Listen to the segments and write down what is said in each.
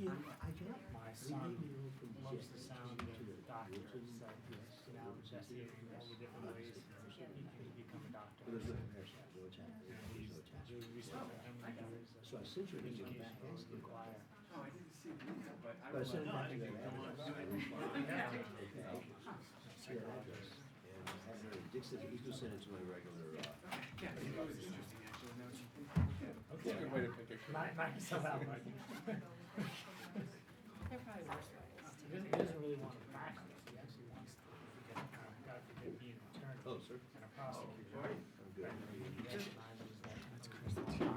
My son loves the sound of doctors, investigating all the different ways he can become a doctor. He's the research for how many years So I sent you an email back education asking. require. Oh, I didn't see the email, but I But I will. sent it back to that address. Yeah. And I haven't heard, Dick said he's gonna send it to my regular, Yeah, it was interesting, actually. Now that you think Okay. it's a good way to pick a Knock yourself out, Mike. They're probably worse ways. He doesn't really want to practice, he actually wants to become, God forbid, be an attorney. Oh, sir. And a prosecutor. I'm good. He recognizes that that's Kristen too.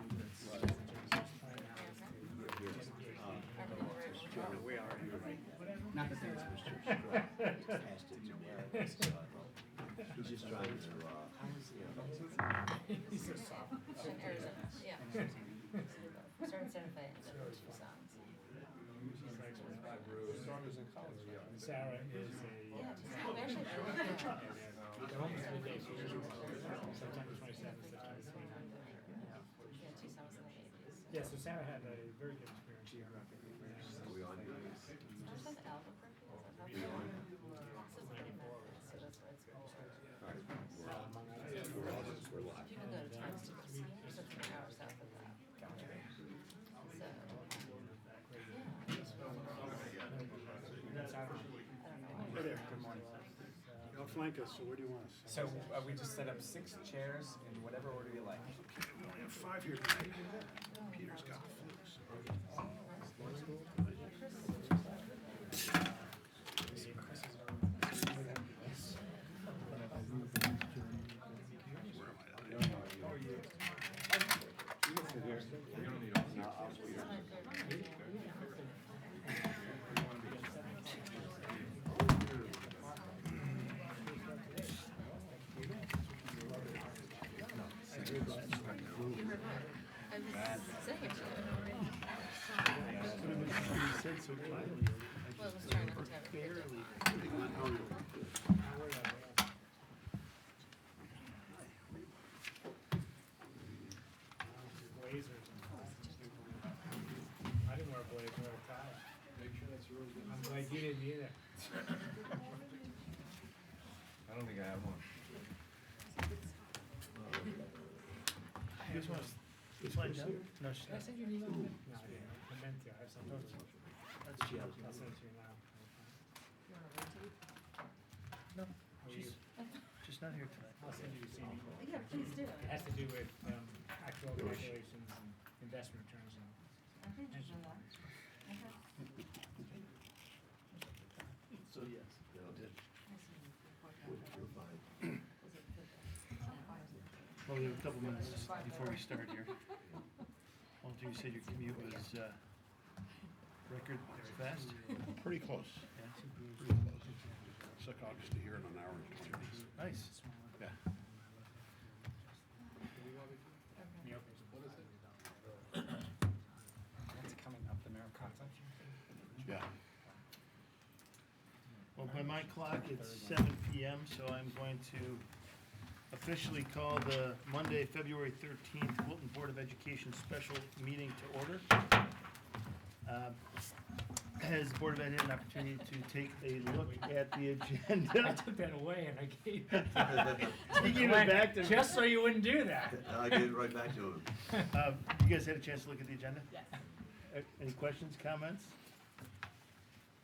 We are. Not that there's Mr. Passed it to me. He's just trying to, He's so soft. In Arizona, yeah. Started Santa Fe and then Tucson. Starters in college, yeah. Sarah is Yeah, a. Tucson. We actually They're almost 3 days, September 27th, September 29th. Yeah, Tucson was in the 80s. Yeah, so Sarah had a very good experience here. are we on? Just like Albuquerque, is that how? So that's where it's called. You can go to Times Square, so it's an hour south of that. So, yeah, it's really That's our. I don't know. Hey there, good morning. Y'all flank us, so where do you want us? So we just set up 6 chairs in whatever order you like. Okay, we only have 5 here tonight. Peter's got the flu, so. Where am I? How are you? I was saying it to you. You said so quietly. Well, I was trying not to have it. Barely. Blazers. I didn't wear a blazer, I wore a tie. Make sure that's really good. I'm glad you didn't either. I don't think I have one. You guys want to slide down? No, she's Did I send you an email? No, I didn't. I meant to. I have some notes. That's jealous. I'll send it to you now. No, How are you? she's not here tonight. I'll send you the same email. Yeah, please do. It has to do with actual calculations and investment returns and. So, yes. No, did. We're fine. Well, we have a couple minutes before we start here. Walter, you said your commute was record fast? Pretty close. Yeah. Pretty close. Secaucus to here in an hour and 20 minutes. Nice. Yeah. That's coming up the Maricopa. Yeah. Well, by my clock, it's 7 p.m., so I'm going to officially call the Monday, February 13th Wilton Board of Education special meeting to order. Has the Board of Ed had an opportunity to take a look at the I agenda? took that away and I gave You gave it back to just so you wouldn't do that. I gave it right back to him. You guys had a chance to look at the agenda? Yes. Any questions, comments?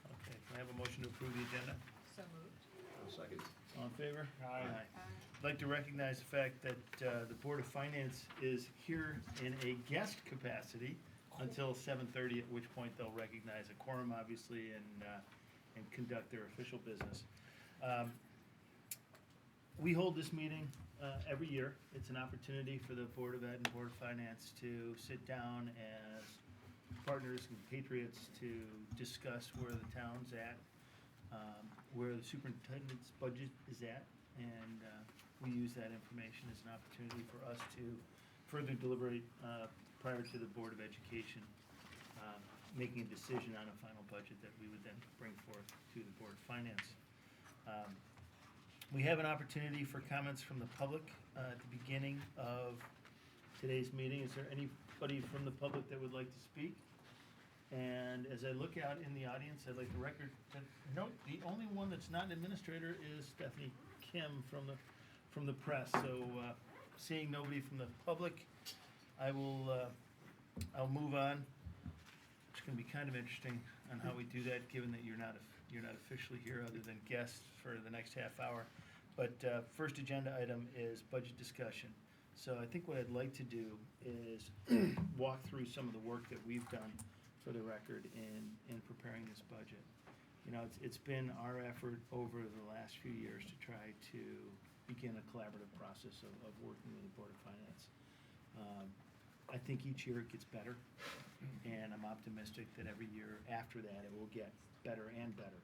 Okay, can I have a motion to approve the agenda? So moved. I'll second. All in favor? Aye. I'd like to recognize the fact that the Board of Finance is here in a guest capacity until 7:30, at which point they'll recognize a quorum, obviously, and conduct their official business. We hold this meeting every year. It's an opportunity for the Board of Ed and Board of Finance to sit down as partners and patriots to discuss where the town's at, where the superintendent's budget is at, and we use that information as an opportunity for us to further deliberate prior to the Board of Education making a decision on a final budget that we would then bring forth to the Board of Finance. We have an opportunity for comments from the public at the beginning of today's meeting. Is there anybody from the public that would like to speak? And as I look out in the audience, I'd like the record to note, the only one that's not an administrator is Stephanie Kim from the press. So, seeing nobody from the public, I'll move on. It's gonna be kind of interesting on how we do that, given that you're not officially here other than guests for the next half hour. But, first agenda item is budget discussion. So I think what I'd like to do is walk through some of the work that we've done for the record in preparing this budget. You know, it's been our effort over the last few years to try to begin a collaborative process of working with the Board of Finance. I think each year it gets better, and I'm optimistic that every year after that it will get better and better.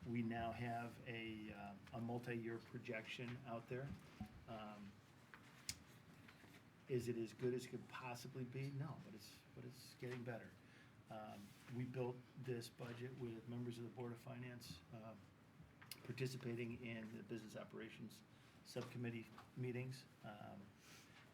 We now have a multi-year projection out there. Is it as good as it could possibly be? No, but it's getting better. We built this budget with members of the Board of Finance participating in the Business Operations Subcommittee meetings.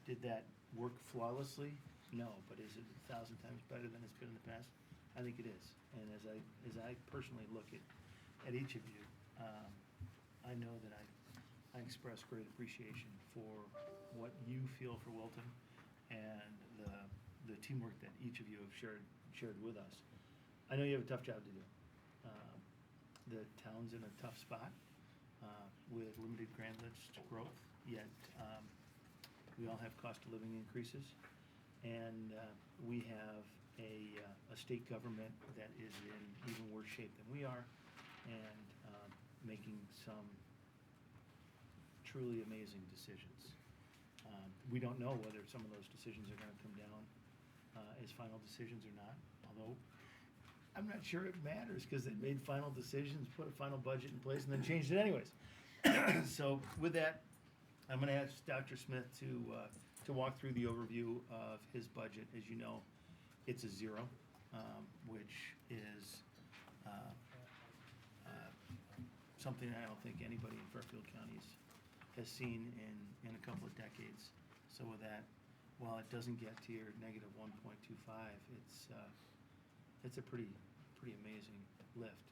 Did that work flawlessly? No, but is it 1,000 times better than it's been in the past? I think it is. And as I personally look at each of you, I know that I express great appreciation for what you feel for Wilton and the teamwork that each of you have shared with us. I know you have a tough job to do. The town's in a tough spot with limited grants to growth, yet we all have cost of living increases, and we have a state government that is in even worse shape than we are, and making some truly amazing decisions. We don't know whether some of those decisions are gonna come down as final decisions or not, although I'm not sure it matters, because they made final decisions, put a final budget in place, and then changed it anyways. So with that, I'm gonna ask Dr. Smith to walk through the overview of his budget. As you know, it's a zero, which is something I don't think anybody in Fairfield County has seen in a couple of decades. So with that, while it doesn't get to your negative 1.25, it's a pretty amazing lift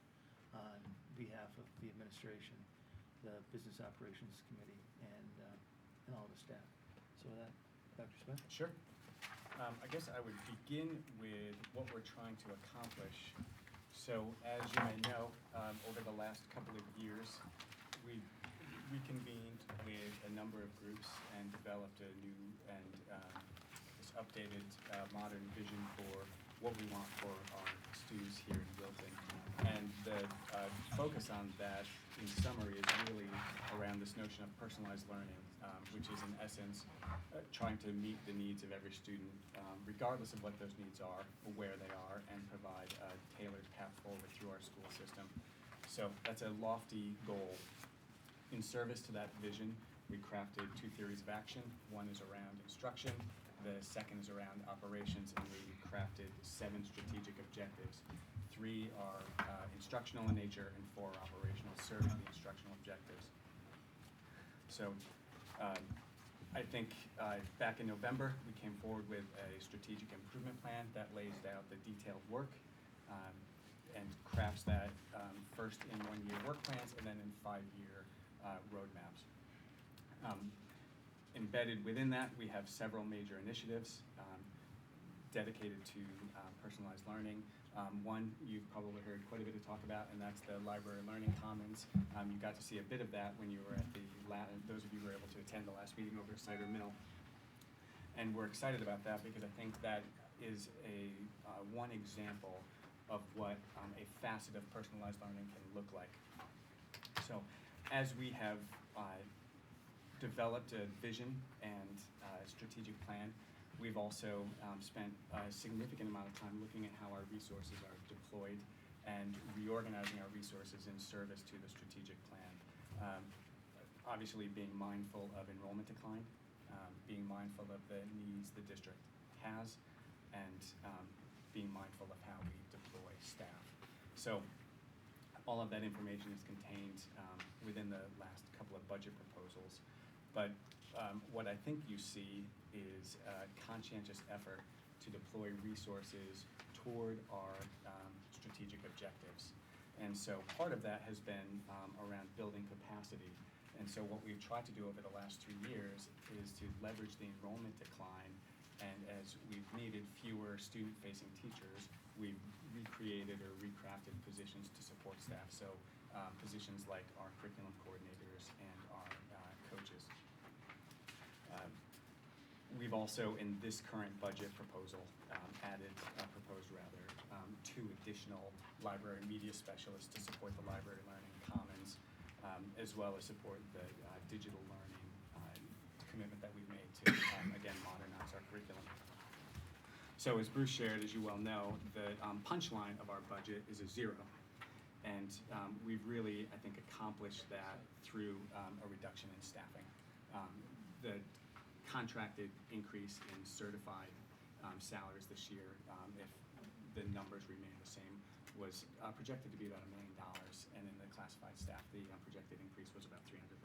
on behalf of the administration, the Business Operations Committee, and all the staff. So with that, Dr. Smith? Sure. I guess I would begin with what we're trying to accomplish. So as you may know, over the last couple of years, we reconvened with a number of groups and developed a new and this updated modern vision for what we want for our students here in Wilton. And the focus on that, in summary, is really around this notion of personalized learning, which is in essence trying to meet the needs of every student, regardless of what those needs are or where they are, and provide a tailored path forward through our school system. So that's a lofty goal. In service to that vision, we crafted 2 theories of action. One is around instruction, the second is around operations, and we crafted 7 strategic objectives. 3 are instructional in nature, and 4 are operational, serving the instructional objectives. So I think back in November, we came forward with a strategic improvement plan that lays out the detailed work and crafts that first in 1-year work plans and then in 5-year roadmaps. Embedded within that, we have several major initiatives dedicated to personalized learning. One you've probably heard quite a bit of talk about, and that's the Library Learning Commons. You got to see a bit of that when you were at those of you who were able to attend the last meeting over at Cider Mill. And we're excited about that because I think that is one example of what a facet of personalized learning can look like. So as we have developed a vision and strategic plan, we've also spent a significant amount of time looking at how our resources are deployed and reorganizing our resources in service to the strategic plan. Obviously being mindful of enrollment decline, being mindful of the needs the district has, and being mindful of how we deploy staff. So all of that information is contained within the last couple of budget proposals. But what I think you see is a conscientious effort to deploy resources toward our strategic objectives. And so part of that has been around building capacity. And so what we've tried to do over the last 3 years is to leverage the enrollment decline, and as we've needed fewer student-facing teachers, we've recreated or recrafted positions to support staff. So positions like our curriculum coordinators and our coaches. We've also, in this current budget proposal, proposed 2 additional library media specialists to support the library learning commons, as well as support the digital learning commitment that we've made to, again, modernize our curriculum. So as Bruce shared, as you well know, the punchline of our budget is a 0. And we've really, I think, accomplished that through a reduction in staffing. The contracted increase in certified salaries this year, if the numbers remain the same, was projected to be about $1 million, and in the classified staff, the projected increase was about $300,000.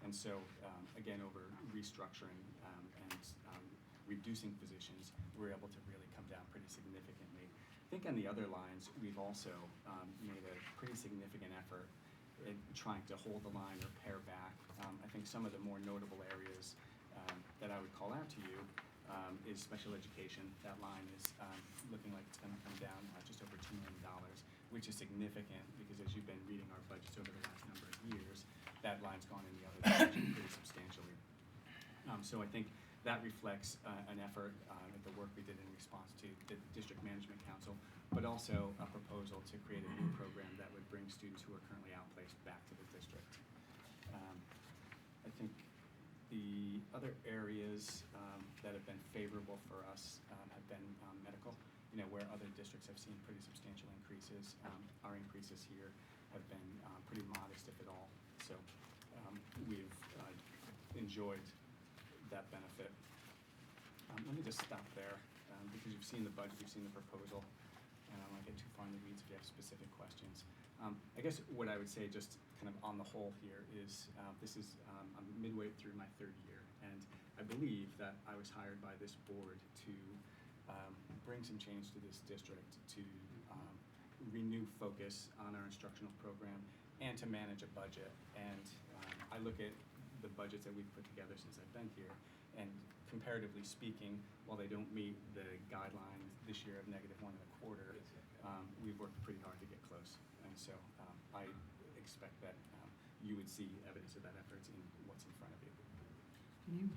And so, again, over restructuring and reducing positions, we're able to really come down pretty significantly. I think on the other lines, we've also made a pretty significant effort in trying to hold the line or pare back. I think some of the more notable areas that I would call out to you is special education. That line is looking like it's going to come down just over $2 million, which is significant because as you've been reading our budgets over the last number of years, that line's gone in the other direction pretty substantially. So I think that reflects an effort at the work we did in response to the District Management Council, but also a proposal to create a new program that would bring students who are currently outplaced back to the district. I think the other areas that have been favorable for us have been medical. You know, where other districts have seen pretty substantial increases, our increases here have been pretty modest, if at all. So we've enjoyed that benefit. Let me just stop there because you've seen the budget, you've seen the proposal, and I don't want to get too far in the weeds if you have specific questions. I guess what I would say just kind of on the whole here is this is, I'm midway through my 3rd year, and I believe that I was hired by this board to bring some change to this district, to renew focus on our instructional program, and to manage a budget. And I look at the budgets that we've put together since I've been here, and comparatively speaking, while they don't meet the guideline this year of -1.25%, we've worked pretty hard to get close. And so I expect that you would see evidence of that effort in what's in front of you. Can you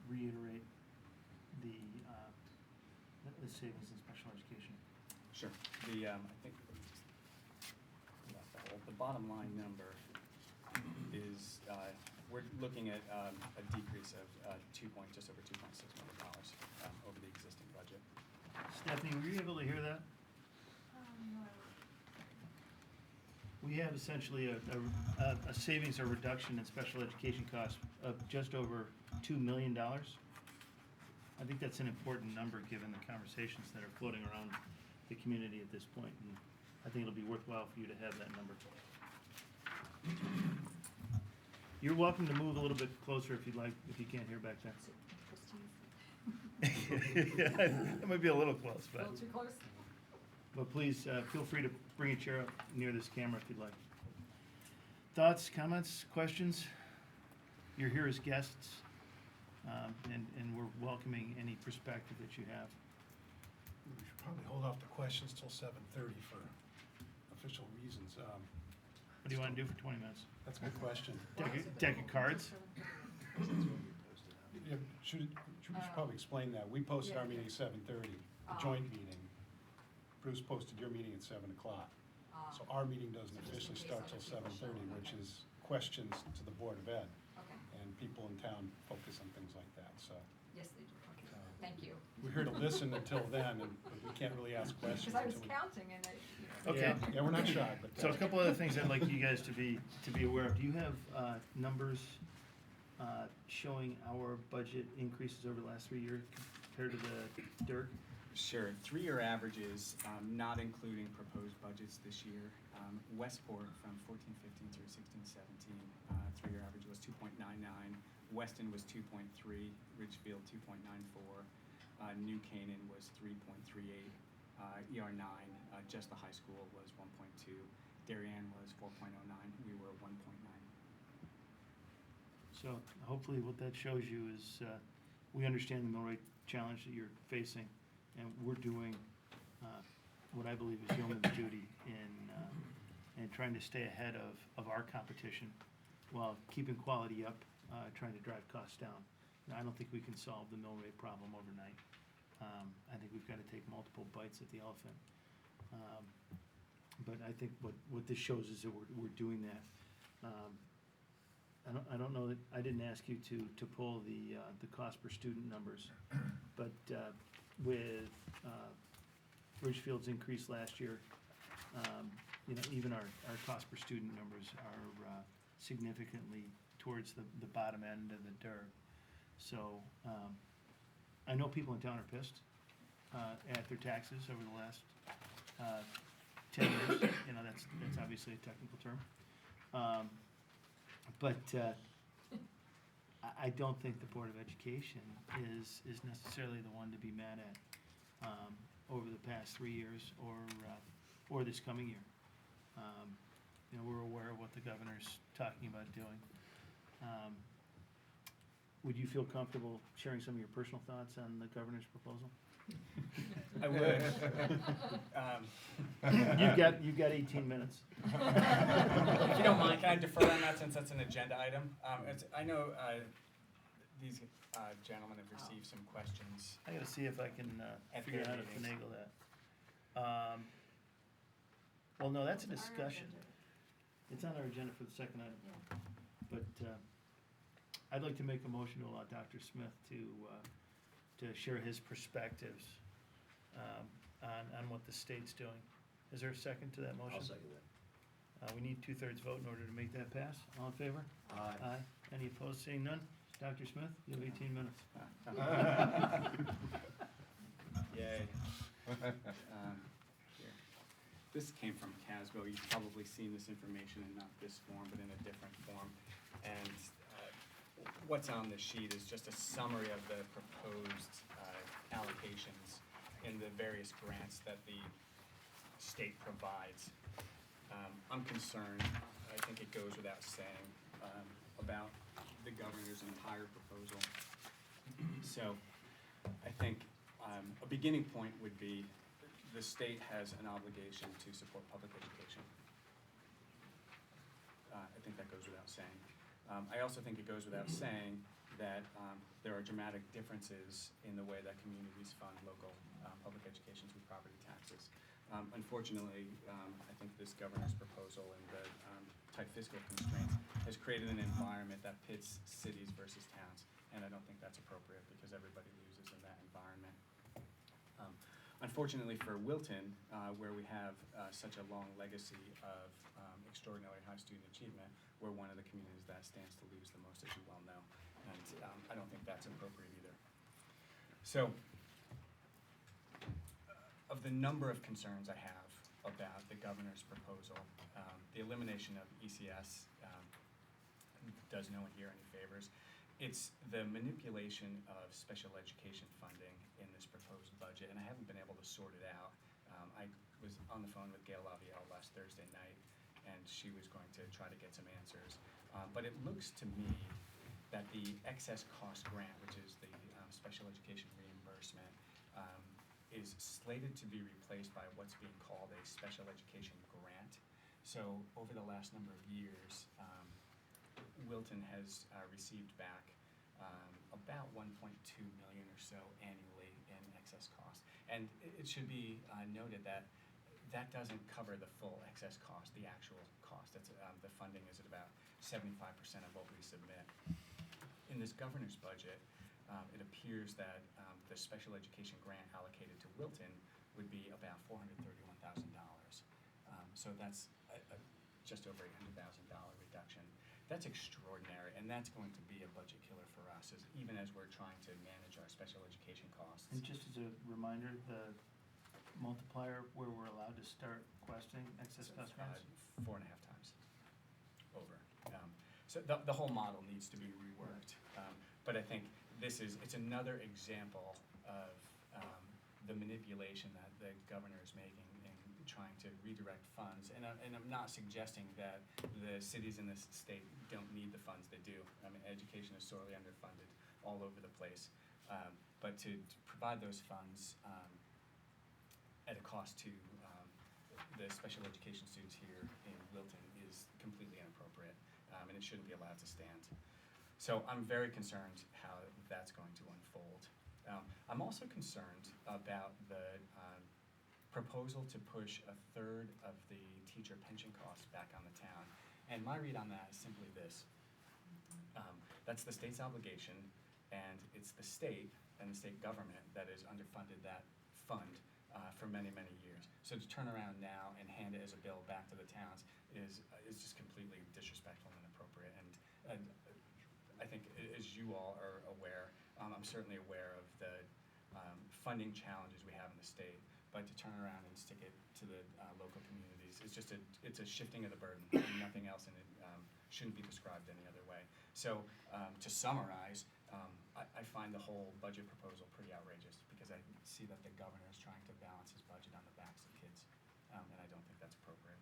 reiterate the savings in special education? Sure. I think the bottom line number is we're looking at a decrease of just over $2.6 million over the existing budget. Stephanie, were you able to hear that? We have essentially a savings or reduction in special education costs of just over $2 million. I think that's an important number given the conversations that are floating around the community at this point, and I think it'll be worthwhile for you to have that number. You're welcome to move a little bit closer if you'd like, if you can't hear back there. Yeah, it might be a little close, but. A little too close? But please feel free to bring a chair up near this camera if you'd like. Thoughts, comments, questions? You're here as guests, and we're welcoming any perspective that you have. We should probably hold off the questions till 7:30 for official reasons. What do you want to do for 20 minutes? That's a good question. Deck of cards? Yeah, we should probably explain that. We posted our meeting at 7:30, the joint meeting. Bruce posted your meeting at 7 o'clock. So our meeting doesn't officially start till 7:30, which is questions to the Board of Ed. Okay. And people in town focus on things like that, so. Yes, they do. Okay. Thank you. We're here to listen until then, and we can't really ask questions. Because I was until we- counting and I, Okay. Yeah, we're not shy, but. So a couple other things I'd like you guys to be aware of. Do you have numbers showing our budget increases over the last 3 years compared to the DIRG? Sure. 3-year averages, not including proposed budgets this year. Westport from 14-15 through 16-17, 3-year average was 2.99. Weston was 2.3. Ridgefield 2.94. New Canaan was 3.38. ER9, just the high school was 1.2. Darien was 4.09. We were 1.9. So hopefully what that shows you is, we understand the mill rate challenge that you're facing, and we're doing, what I believe is yeoman's duty in trying to stay ahead of our competition while keeping quality up, trying to drive costs down. Now, I don't think we can solve the mill rate problem overnight. I think we've got to take multiple bites at the elephant. But I think what this shows is that we're doing that. I don't know that, I didn't ask you to pull the cost per student numbers, but with Ridgefield's increase last year, you know, even our cost per student numbers are significantly towards the bottom end of the DERG. So I know people in town are pissed at their taxes over the last 10 years. You know, that's obviously a technical term. But I don't think the Board of Education is necessarily the one to be mad at over the past 3 years or this coming year. You know, we're aware of what the governor's talking about doing. Would you feel comfortable sharing some of your personal thoughts on the governor's proposal? I would. You've got 18 minutes. If you don't mind, can I defer on that since that's an agenda item? I know these gentlemen have received some questions. I gotta see if I can At figure out their how to meetings. finagle that. Well, no, that's a discussion. It's on our agenda for the second item. Yeah. But I'd like to make a motion to allow Dr. Smith to share his perspectives on what the state's doing. Is there a second to that motion? I'll second that. We need 2/3 vote in order to make that pass. All in favor? Aye. Any opposed? Seeing none? Dr. Smith, you have 18 minutes. Yay. Here. This came from Casbo. You've probably seen this information in not this form, but in a different form. And what's on the sheet is just a summary of the proposed allocations in the various grants that the state provides. I'm concerned, I think it goes without saying, about the governor's entire proposal. So I think a beginning point would be the state has an obligation to support public education. I think that goes without saying. I also think it goes without saying that there are dramatic differences in the way that communities fund local public education through property taxes. Unfortunately, I think this governor's proposal and the tight fiscal constraints has created an environment that pits cities versus towns, and I don't think that's appropriate because everybody loses in that environment. Unfortunately for Wilton, where we have such a long legacy of extraordinarily high student achievement, we're one of the communities that stands to lose the most, as you well know, and I don't think that's appropriate either. So, of the number of concerns I have about the governor's proposal, the elimination of ECS does no one here any favors. It's the manipulation of special education funding in this proposed budget, and I haven't been able to sort it out. I was on the phone with Gail Lavielle last Thursday night, and she was going to try to get some answers. But it looks to me that the excess cost grant, which is the special education reimbursement, is slated to be replaced by what's being called a special education grant. So over the last number of years, Wilton has received back about 1.2 million or so annually in excess cost. And it should be noted that that doesn't cover the full excess cost, the actual cost. That's, the funding is at about 75% of what we submit. In this governor's budget, it appears that the special education grant allocated to Wilton would be about $431,000. So that's just over $800,000 reduction. That's extraordinary, and that's going to be a budget killer for us, even as we're trying to manage our special education costs. And just as a reminder, the multiplier where we're allowed to start requesting excess cost grants? 4.5 times over. So the whole model needs to be reworked. But I think it's another example of the manipulation that the governor is making in trying to redirect funds. And I'm not suggesting that the cities in this state don't need the funds, they do. I mean, education is sorely underfunded all over the place. But to provide those funds at a cost to the special education students here in Wilton is completely inappropriate, and it shouldn't be allowed to stand. So I'm very concerned how that's going to unfold. I'm also concerned about the proposal to push a third of the teacher pension costs back on the town. And my read on that is simply this. That's the state's obligation, and it's the state and the state government that has underfunded that fund for many, many years. So to turn around now and hand it as a bill back to the towns is just completely disrespectful and inappropriate. And I think, as you all are aware, I'm certainly aware of the funding challenges we have in the state, but to turn around and stick it to the local communities is just it's a shifting of the burden, and nothing else, and it shouldn't be described any other way. So to summarize, I find the whole budget proposal pretty outrageous, because I see that the governor is trying to balance his budget on the backs of kids, and I don't think that's appropriate.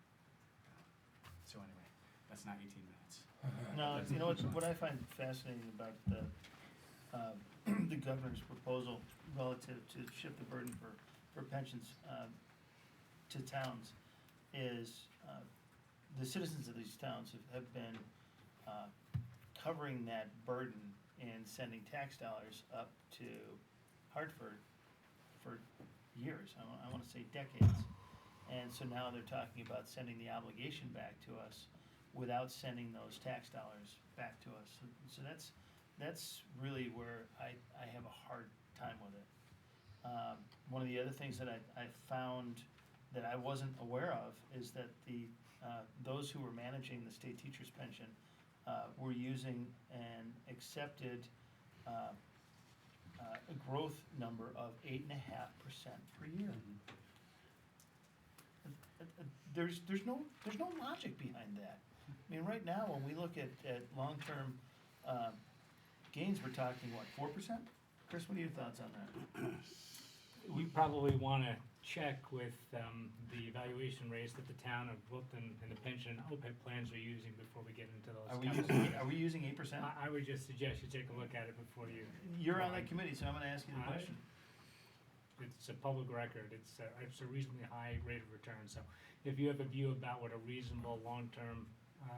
So anyway, that's not 18 minutes. No, you know what I find fascinating about the governor's proposal relative to shift the burden for pensions to towns is the citizens of these towns have been covering that burden and sending tax dollars up to Hartford for years, I want to say decades. And so now they're talking about sending the obligation back to us without sending those tax dollars back to us. So that's really where I have a hard time with it. One of the other things that I found that I wasn't aware of is that those who were managing the state teacher's pension were using an accepted a growth number of 8.5% per year. There's no logic behind that. I mean, right now, when we look at long-term gains, we're talking, what, 4%? Chris, what are your thoughts on that? We probably want to check with the evaluation rates that the town of Wilton and the pension and OPEB plans are using before we get into those. Are we using 8%? I would just suggest you take a look at it before you. You're on that committee, so I'm gonna ask you the question. It's a public record. It's a reasonably high rate of return. So if you have a view about what a reasonable long-term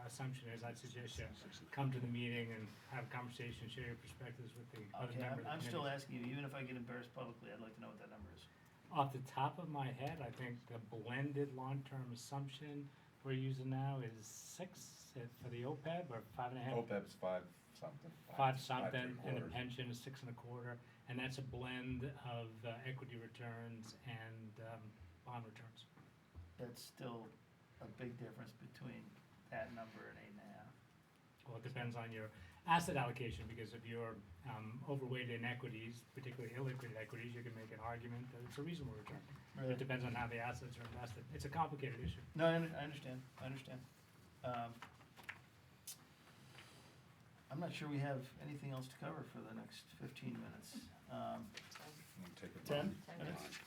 assumption is, I'd suggest you come to the meeting and have a conversation, share your perspectives with the other Okay, members of the I'm still committee. asking you, even if I get embarrassed publicly, I'd like to know what that number is. Off the top of my head, I think the blended long-term assumption we're using now is 6 for the OPEB, or 5.5. OPEB's 5 something. 5 something, and the 5.75. pension is 6 1/4, and that's a blend of equity returns and bond returns. That's still a big difference between that number and 8.5. Well, it depends on your asset allocation, because if you're overweighted in equities, particularly illiquid equities, you can make an argument that it's a reasonable return. Really? It depends on how the assets are invested. It's a complicated issue. No, I understand. I'm not sure we have anything else to cover for the next 15 minutes. We'll take a 10 vote. minutes?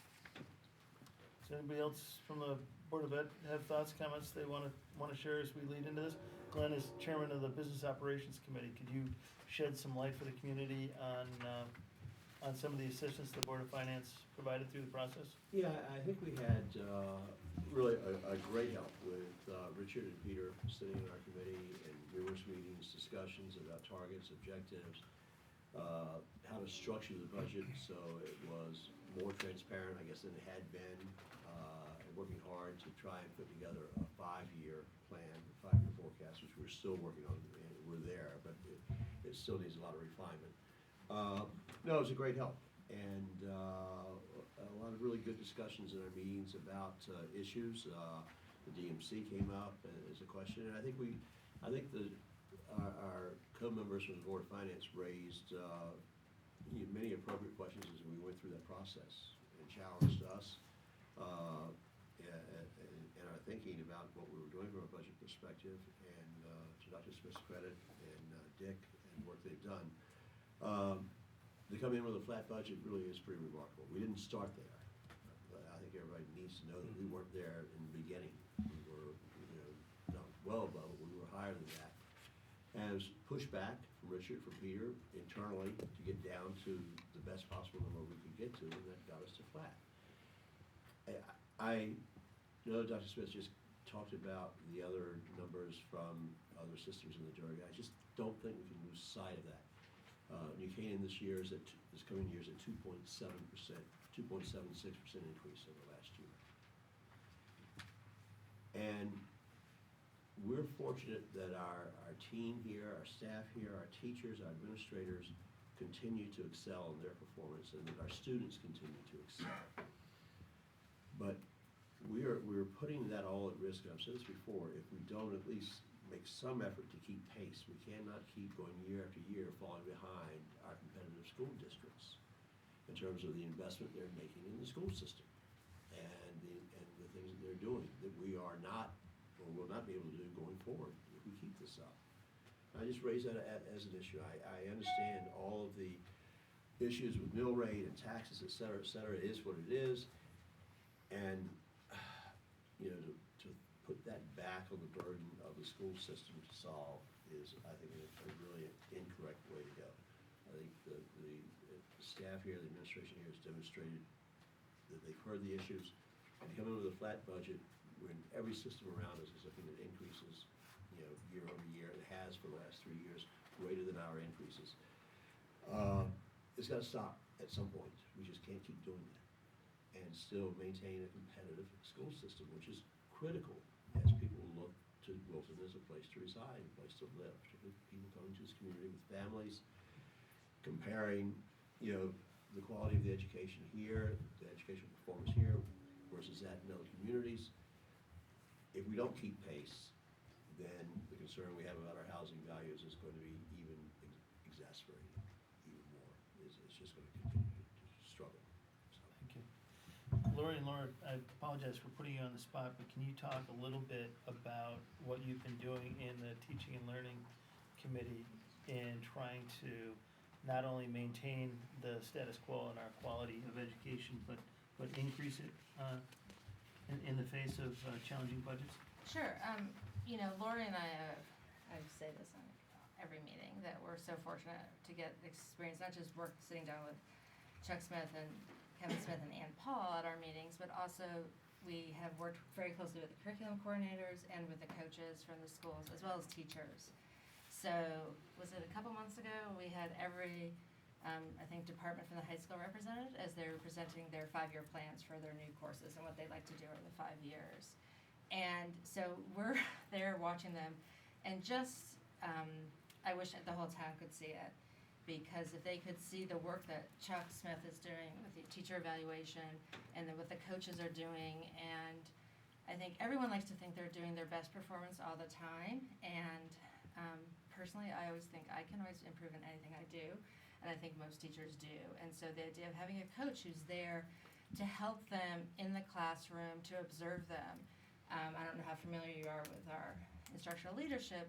Does anybody else from the Board of Ed have thoughts, comments they want to share as we lead into this? Glenn is chairman of the Business Operations Committee. Could you shed some light for the community on some of the assistance the Board of Finance provided through the process? Yeah, I think we had really a great help with Richard and Peter sitting in our committee in numerous meetings, discussions about targets, objectives, how to structure the budget so it was more transparent, I guess, than it had been, and working hard to try and put together a 5-year plan, a 5-year forecast, which we're still working on, and we're there, but it still needs a lot of refinement. No, it was a great help, and a lot of really good discussions in our meetings about issues. The DMC came up as a question, and I think our co-members from the Board of Finance raised many appropriate questions as we went through that process, and challenged us in our thinking about what we were doing from a budget perspective, and to Dr. Smith's credit and Dick and the work they've done. To come in with a flat budget really is pretty remarkable. We didn't start there. think everybody needs to know that we weren't there in the beginning. We were, not well above it, we were higher than that. And it was pushback from Richard, from Peter, internally, to get down to the best possible number we could get to, and that got us to flat. I know Dr. Smith just talked about the other numbers from other systems in the jury. I just don't think we can lose sight of that. New Canaan this coming year is at 2.7%, 2.76% increase over last year. And we're fortunate that our team here, our staff here, our teachers, our administrators continue to excel in their performance, and that our students continue to excel. But we're putting that all at risk, and I've said this before, if we don't at least make some effort to keep pace. We cannot keep going year after year falling behind our competitive school districts in terms of the investment they're making in the school system and the things that they're doing that we are not or will not be able to do going forward if we keep this up. I just raise that as an issue. I understand all of the issues with mill rate and taxes, et cetera, it is what it is. And, to put that back on the burden of the school system to solve is, I think, a really incorrect way to go. I think the staff here, the administration here has demonstrated that they've heard the issues and come in with a flat budget when every system around us is looking at increases, year over year. It has for the last 3 years, greater than our increases. It's got to stop at some point. We just can't keep doing that and still maintain a competitive school system, which is critical as people look to Wilton as a place to reside, a place to live, particularly people coming to this community with families, comparing, the quality of the education here, the educational performance here versus that in other communities. If we don't keep pace, then the concern we have about our housing values is going to be even exacerbated even more. It's just going to continue to struggle. So. Thank you. Lori and Laura, I apologize for putting you on the spot, but can you talk a little bit about what you've been doing in the Teaching and Learning Committee in trying to not only maintain the status quo and our quality of education, but increase it in the face of challenging budgets? Sure. Lori and I say this in every meeting, that we're so fortunate to get experience, not just work sitting down with Chuck Smith and Kevin Smith and Ann Paul at our meetings, but also we have worked very closely with the curriculum coordinators and with the coaches from the schools, as well as teachers. So, was it a couple months ago, we had every, department from the high school represented as they were presenting their 5-year plans for their new courses and what they'd like to do over the 5 years. And so we're there watching them, and just, I wish the whole town could see it, because if they could see the work that Chuck Smith is doing with the teacher evaluation and then what the coaches are doing, and I think everyone likes to think they're doing their best performance all the time, and personally, I always think I can always improve in anything I do, and I think most teachers do. And so the idea of having a coach who's there to help them in the classroom, to observe them. I don't know how familiar you are with our instructional leadership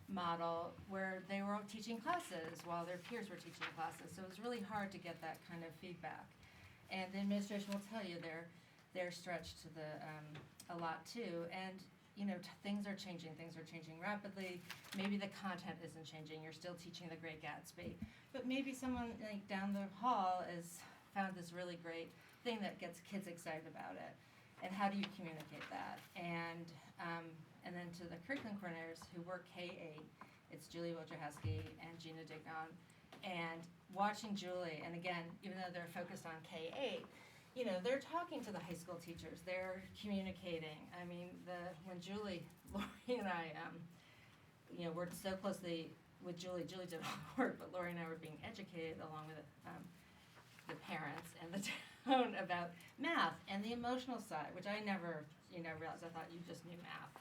model, where they were all teaching classes while their peers were teaching classes. So it was really hard to get that kind of feedback. And the administration will tell you they're stretched to a lot too. And things are changing rapidly. Maybe the content isn't changing. You're still teaching The Great Gatsby. But maybe someone down the hall has found this really great thing that gets kids excited about it. And how do you communicate that? And then to the curriculum coordinators who work K-8, it's Julie Wojciechowski and Gina Dignon. And watching Julie, and again, even though they're focused on K-8, they're talking to the high school teachers. They're communicating. I mean, when Julie, Lori and I, worked so closely with Julie. Julie did all the work, but Lori and I were being educated along with the parents and the town about math and the emotional side, which I never, realized. I thought you just knew math.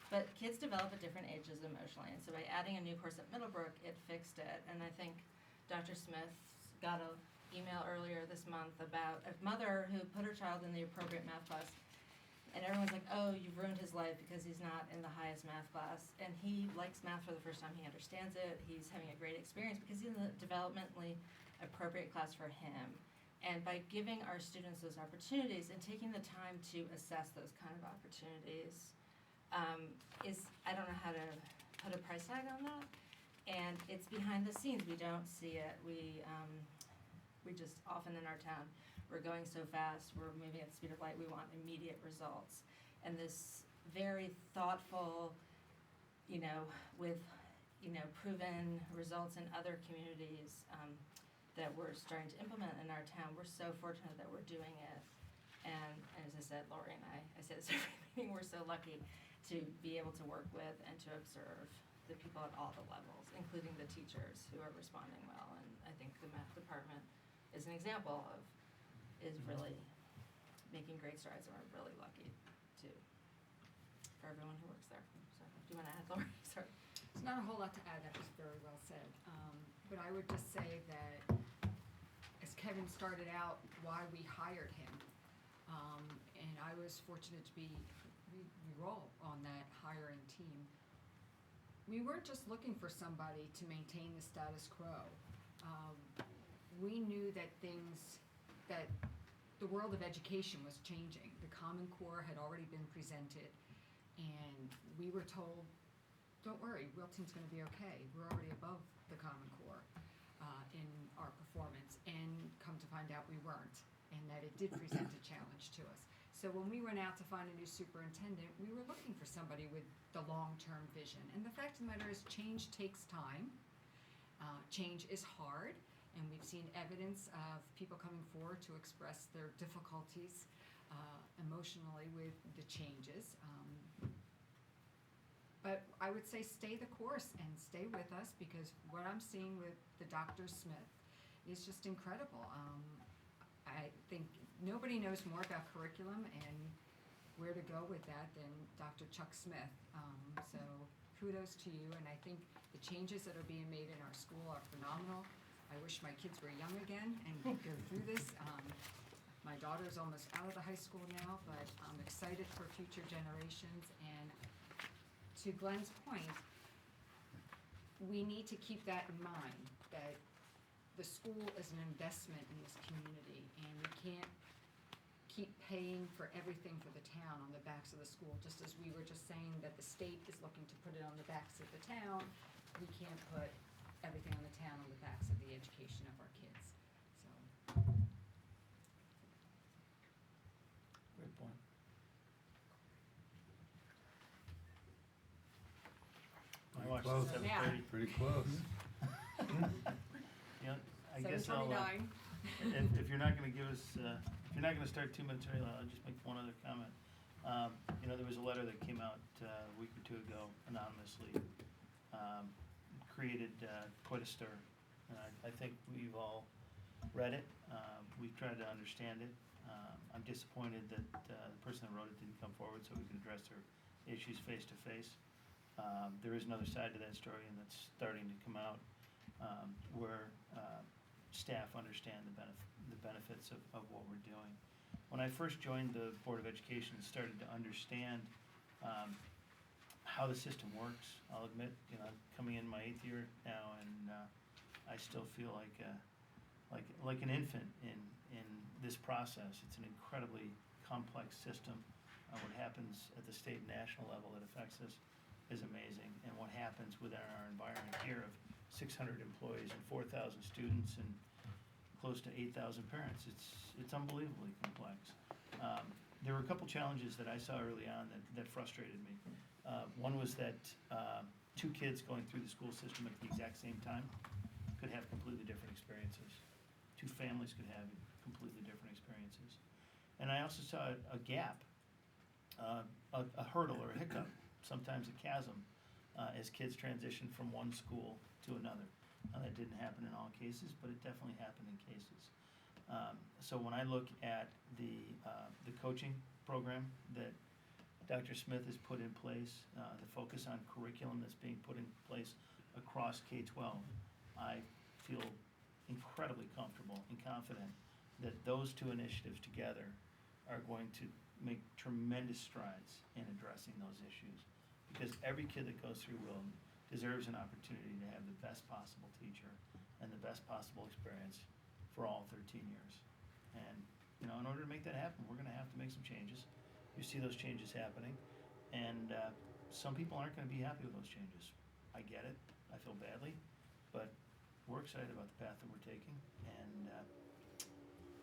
But kids develop at different ages emotionally, and so by adding a new course at Middlebrook, it fixed it. And I think Dr. Smith got an email earlier this month about a mother who put her child in the appropriate math class, and everyone's like, oh, you've ruined his life because he's not in the highest math class. And he likes math for the first time. He understands it. He's having a great experience because he's in the developmentally appropriate class for him. And by giving our students those opportunities and taking the time to assess those kind of opportunities, I don't know how to put a price tag on that. And it's behind the scenes, we don't see it. We just, often in our town, we're going so fast, we're moving at the speed of light, we want immediate results. And this very thoughtful, with, proven results in other communities, that we're starting to implement in our town, we're so fortunate that we're doing it. And as I said, Lori and I say this every meeting, we're so lucky to be able to work with and to observe the people at all the levels, including the teachers who are responding well. And I think the math department is an example of, is really making great strides, and we're really lucky for everyone who works there. So, do you want to add, Lori? Sorry. There's not a whole lot to add, that was very well said. But I would just say that, as Kevin started out, why we hired him, and I was fortunate to be, we roll on that hiring team. We weren't just looking for somebody to maintain the status quo. We knew that the world of education was changing. The Common Core had already been presented, and we were told, don't worry, Wilton's gonna be okay. We're already above the Common Core in our performance, and come to find out we weren't, and that it did present a challenge to us. So when we went out to find a new superintendent, we were looking for somebody with the long-term vision. And the fact of the matter is, change takes time. Change is hard, and we've seen evidence of people coming forward to express their difficulties emotionally with the changes. But I would say stay the course and stay with us, because what I'm seeing with the Dr. Smith is just incredible. I think nobody knows more about curriculum and where to go with that than Dr. Chuck Smith. So kudos to you, and I think the changes that are being made in our school are phenomenal. I wish my kids were young again and could go through this. My daughter's almost out of the high school now, but I'm excited for future generations. And to Glenn's point, we need to keep that in mind, that the school is an investment in this community, and we can't keep paying for everything for the town on the backs of the school. Just as we were just saying that the state is looking to put it on the backs of the town, we can't put everything on the town on the backs of the education of our kids. So. Great point. I watched close. the Yeah. 7:30. Pretty close. I guess I'll, 7:29. if you're not gonna give us, if you're not gonna start too much, I'll just make one other comment. There was a letter that came out a week or two ago anonymously, created quite a stir. I think we've all read it, we've tried to understand it. I'm disappointed that the person that wrote it didn't come forward so we could address their issues face to face. There is another side to that story, and that's starting to come out, where staff understand the benefits of what we're doing. When I first joined the Board of Education and started to understand how the system works, I'll admit, coming in my 8th year now, and I still feel like an infant in this process. It's an incredibly complex system. What happens at the state and national level that affects us is amazing, and what happens within our environment here of 600 employees and 4,000 students and close to 8,000 parents, it's unbelievably complex. There were a couple challenges that I saw early on that frustrated me. One was that 2 kids going through the school system at the exact same time could have completely different experiences. 2 families could have completely different experiences. And I also saw a gap, a hurdle or a hiccup, sometimes a chasm, as kids transition from one school to another. That didn't happen in all cases, but it definitely happened in cases. So when I look at the coaching program that Dr. Smith has put in place, the focus on curriculum that's being put in place across K-12, I feel incredibly comfortable and confident that those 2 initiatives together are going to make tremendous strides in addressing those issues. Because every kid that goes through Wilton deserves an opportunity to have the best possible teacher and the best possible experience for all 13 years. And, you know, in order to make that happen, we're gonna have to make some changes. You see those changes happening, and, some people aren't gonna be happy with those changes. I get it, I feel badly, but we're excited about the path that we're taking, and,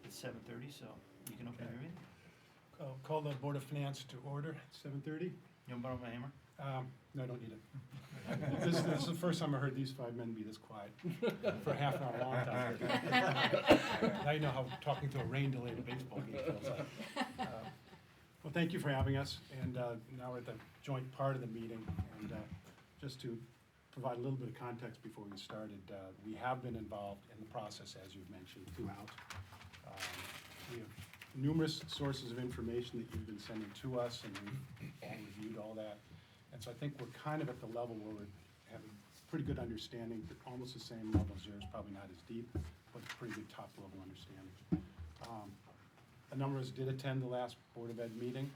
it's 7:30, so you can open your meeting. Call the Board of Finance to order at 7:30. You want to borrow my hammer? No, I don't need it. This is the first time I heard these five men be this quiet for half an hour, long time. Now you know how talking to a rain-delayed baseball game feels like. Well, thank you for having us, and now we're at the joint part of the meeting, and just to provide a little bit of context before we started, we have been involved in the process, as you've mentioned, throughout. We have numerous sources of information that you've been sending to us, and we've all reviewed all that. And so I think we're kind of at the level where we have a pretty good understanding, but almost the same level as yours, probably not as deep, but a pretty good top-level understanding. A number of us did attend the last Board of Ed meeting,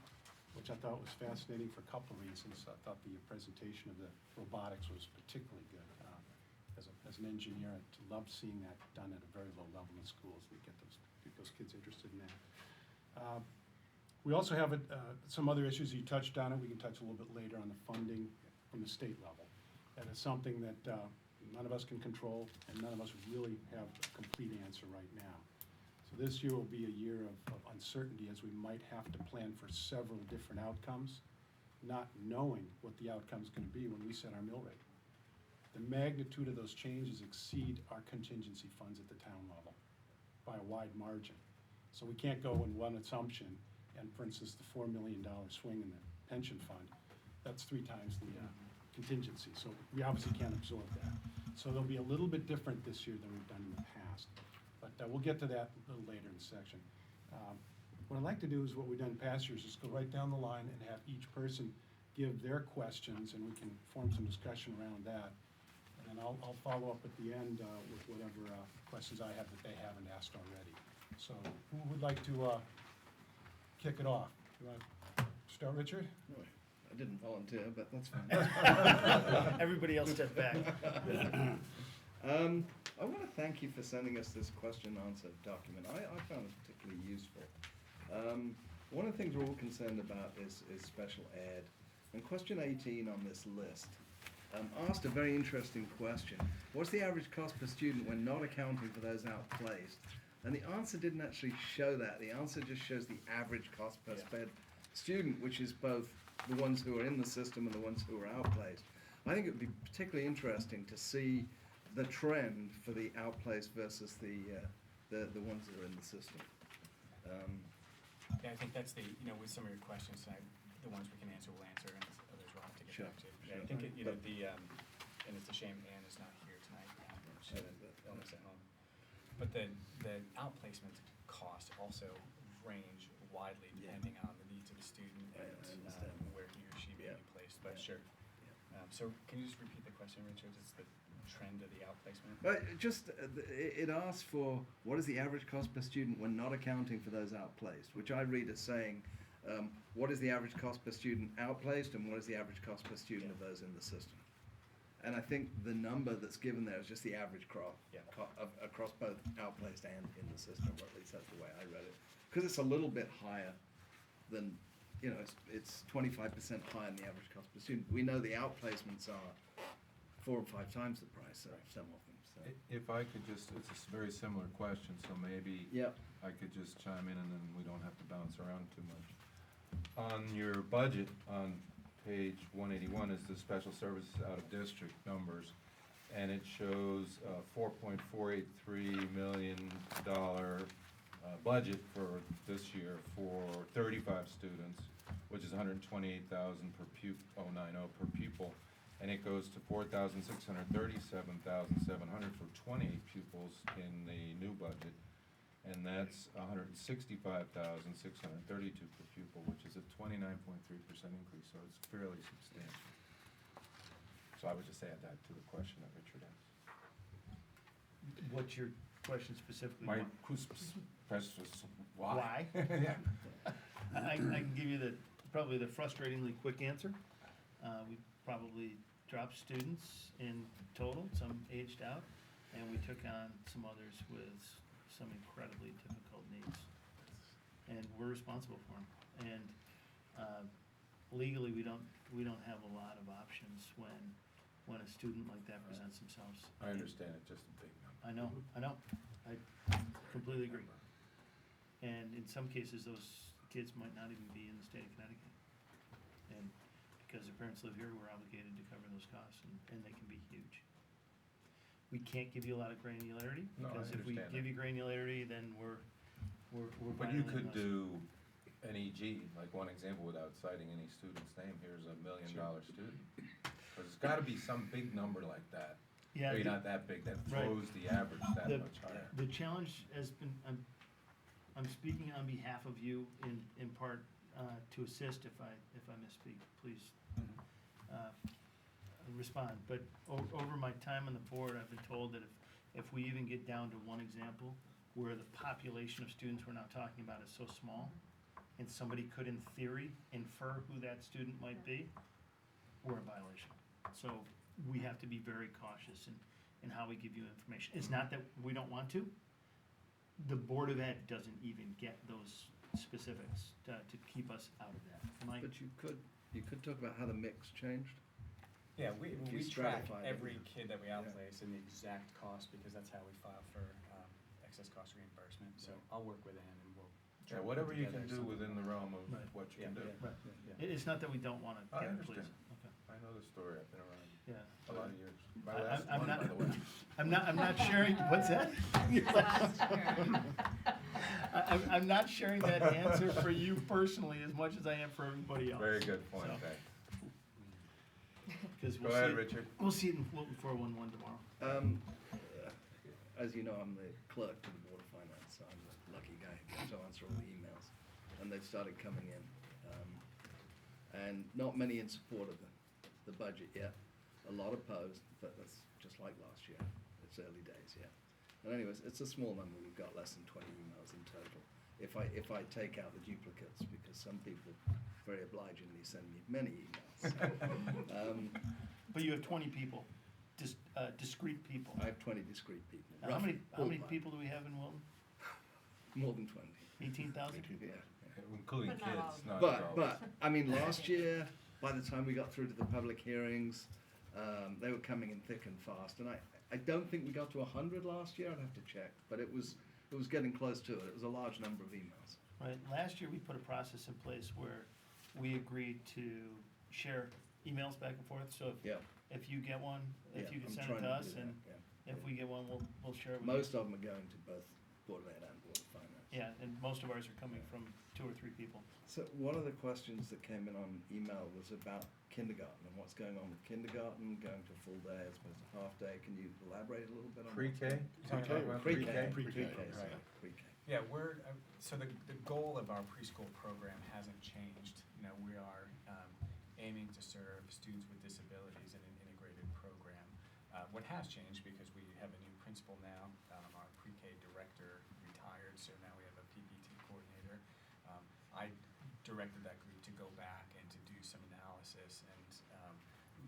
which I thought was fascinating for a couple of reasons. I thought the presentation of the robotics was particularly good. As an engineer, I loved seeing that done at a very low level in schools. We get those kids interested in that. We also have some other issues. You touched on it. We can touch a little bit later on the funding from the state level. That is something that none of us can control, and none of us really have a complete answer right now. So this year will be a year of uncertainty, as we might have to plan for several different outcomes, not knowing what the outcome's going to be when we set our mill rate. The magnitude of those changes exceed our contingency funds at the town level by a wide margin. So we can't go in one assumption, and for instance, the $4 million swing in the pension fund, that's 3 times the contingency. So we obviously can't absorb that. So they'll be a little bit different this year than we've done in the past. But we'll get to that a little later in the section. What I'd like to do is what we've done in past years, is go right down the line and have each person give their questions, and we can form some discussion around that. And then I'll follow up at the end with whatever questions I have that they haven't asked already. So who would like to kick it off? You want to start, Richard? I didn't volunteer, but that's fine. Everybody else step back. I want to thank you for sending us this question and answer document. I found it particularly useful. One of the things we're all concerned about is special ed. And question 18 on this list asked a very interesting question. What's the average cost per student when not accounting for those outplaced? And the answer didn't actually show that. The answer just shows the average cost per sped student, which is both the ones who are in the system and the ones who are outplaced. I think it would be particularly interesting to see the trend for the outplaced versus the ones that are in the system. Yeah, I think that's with some of your questions tonight, the ones we can answer, we'll answer, and others we'll have to get back to. Yeah, I think, and it's a shame Ann is not here tonight, she had an illness at home. But the outplacement costs also range widely depending on the needs of the student and where he or she may be placed, but sure. So can you just repeat the question, Richard? It's the trend of the outplacement? It asks for what is the average cost per student when not accounting for those outplaced, which I read as saying what is the average cost per student outplaced and what is the average cost per student of those in the system. And I think the number that's given there is just the average across both outplaced and in the system, or at least that's the way I read it. Because it's a little bit higher than, it's 25% higher than the average cost per student. We know the outplacements are 4 or 5 times the price of some of them. So. If I could just, it's a very similar question, so maybe I could just chime in and then we don't have to bounce around too much. On your budget, on page 181 is the special services out of district numbers, and it shows $4.483 million budget for this year for 35 students, which is $128,000 per per pupil, and it goes to $4,637,700 for 28 pupils in the new budget, and that's $165,632 per pupil, which is a 29.3% increase, so it's fairly substantial. So I would just add that to the question that Richard asked. What's your question specifically? My question was why? Yeah. I can give you probably the frustratingly quick answer. We probably dropped students in total, some aged out, and we took on some others with some incredibly difficult needs. And we're responsible for them. And legally, we don't have a lot of options when a student like that presents themselves. I understand it's just a big number. I know, I completely agree. And in some cases, those kids might not even be in the state of Connecticut. And because their parents live here, we're obligated to cover those costs, and they can be huge. We can't give you a lot of granularity, No, I because if we understand give that. you granularity, then we're But you violating could those. do an EG, like one example without citing any student's name, here's $1 million student. Cause it's gotta be some big number like that. Yeah, Maybe not that big, that Right. throws the average that the, much higher. the challenge has been, I'm speaking on behalf of you in part, to assist. If I misspeak, please, respond. But over my time on the board, I've been told that if we even get down to one example where the population of students we're now talking about is so small, and somebody could in theory infer who that student might be, we're in violation. So we have to be very cautious in how we give you information. It's not that we don't want to. The Board of Ed doesn't even get those specifics to keep us out of that. Am I- But you could talk about how the mix changed. Yeah, If you we track stratify it, every yeah. kid that we outplace and the exact cost, because that's how we file for excess cost reimbursement. So I'll work with Ann and we'll try Yeah, to put whatever you together can do something. within the realm of Right. what you Yeah, can do. yeah. Right. Yeah. It's not that we don't wanna I get it, please. understand. Okay. I know the story, I've been around Yeah. a lot of years. My I- last I'm one, not- by the way. I'm not sharing, what's that? I'm not sharing that answer for you personally as much as I am for everybody else. Very good point, So, thanks. 'cause Go we'll ahead, see it- Richard. We'll see it in Floating 411 tomorrow. As you know, I'm the clerk to the Board of Finance, so I'm the lucky guy who gets to answer all the emails. And they've started coming in. And not many in support of the budget yet. A lot opposed, but that's just like last year. It's early days yet. And anyways, it's a small number. We've got less than 20 emails in total. If I take out the duplicates, because some people very obligingly send me many emails. But you have 20 people, discrete people. I have 20 discrete people. How many roughly, people do we have in Wilton? More than 20. 18,000? Yeah. Including But not all. kids, not But, adults. I mean, last year, by the time we got through to the public hearings, they were coming in thick and fast, and I don't think we got to 100 last year, I'd have to check, but it was getting close to it, it was a large number of emails. Right, last year we put a process in place where we agreed to share emails back and forth, so Yeah. if you get one, if Yeah, you can I'm send it trying to to us, do that, and yeah. if we get one, we'll share it with you. Most of them are going to both Board of Ed and Board of Finance. Yeah, and most of ours are coming from 2 or 3 people. So one of the questions that came in on email was about kindergarten and what's going on with kindergarten, going to full day as opposed to half day. Can you elaborate a little bit on what's Pre-K? going on? You talking about Pre-K. pre-K? Pre-K, sorry, Right. pre-K. Yeah, so the goal of our preschool program hasn't changed. You know, we are aiming to serve students with disabilities in an integrated program. What has changed, because we have a new principal now, our pre-K director retired, so now we have a PPT coordinator. I directed that group to go back and to do some analysis and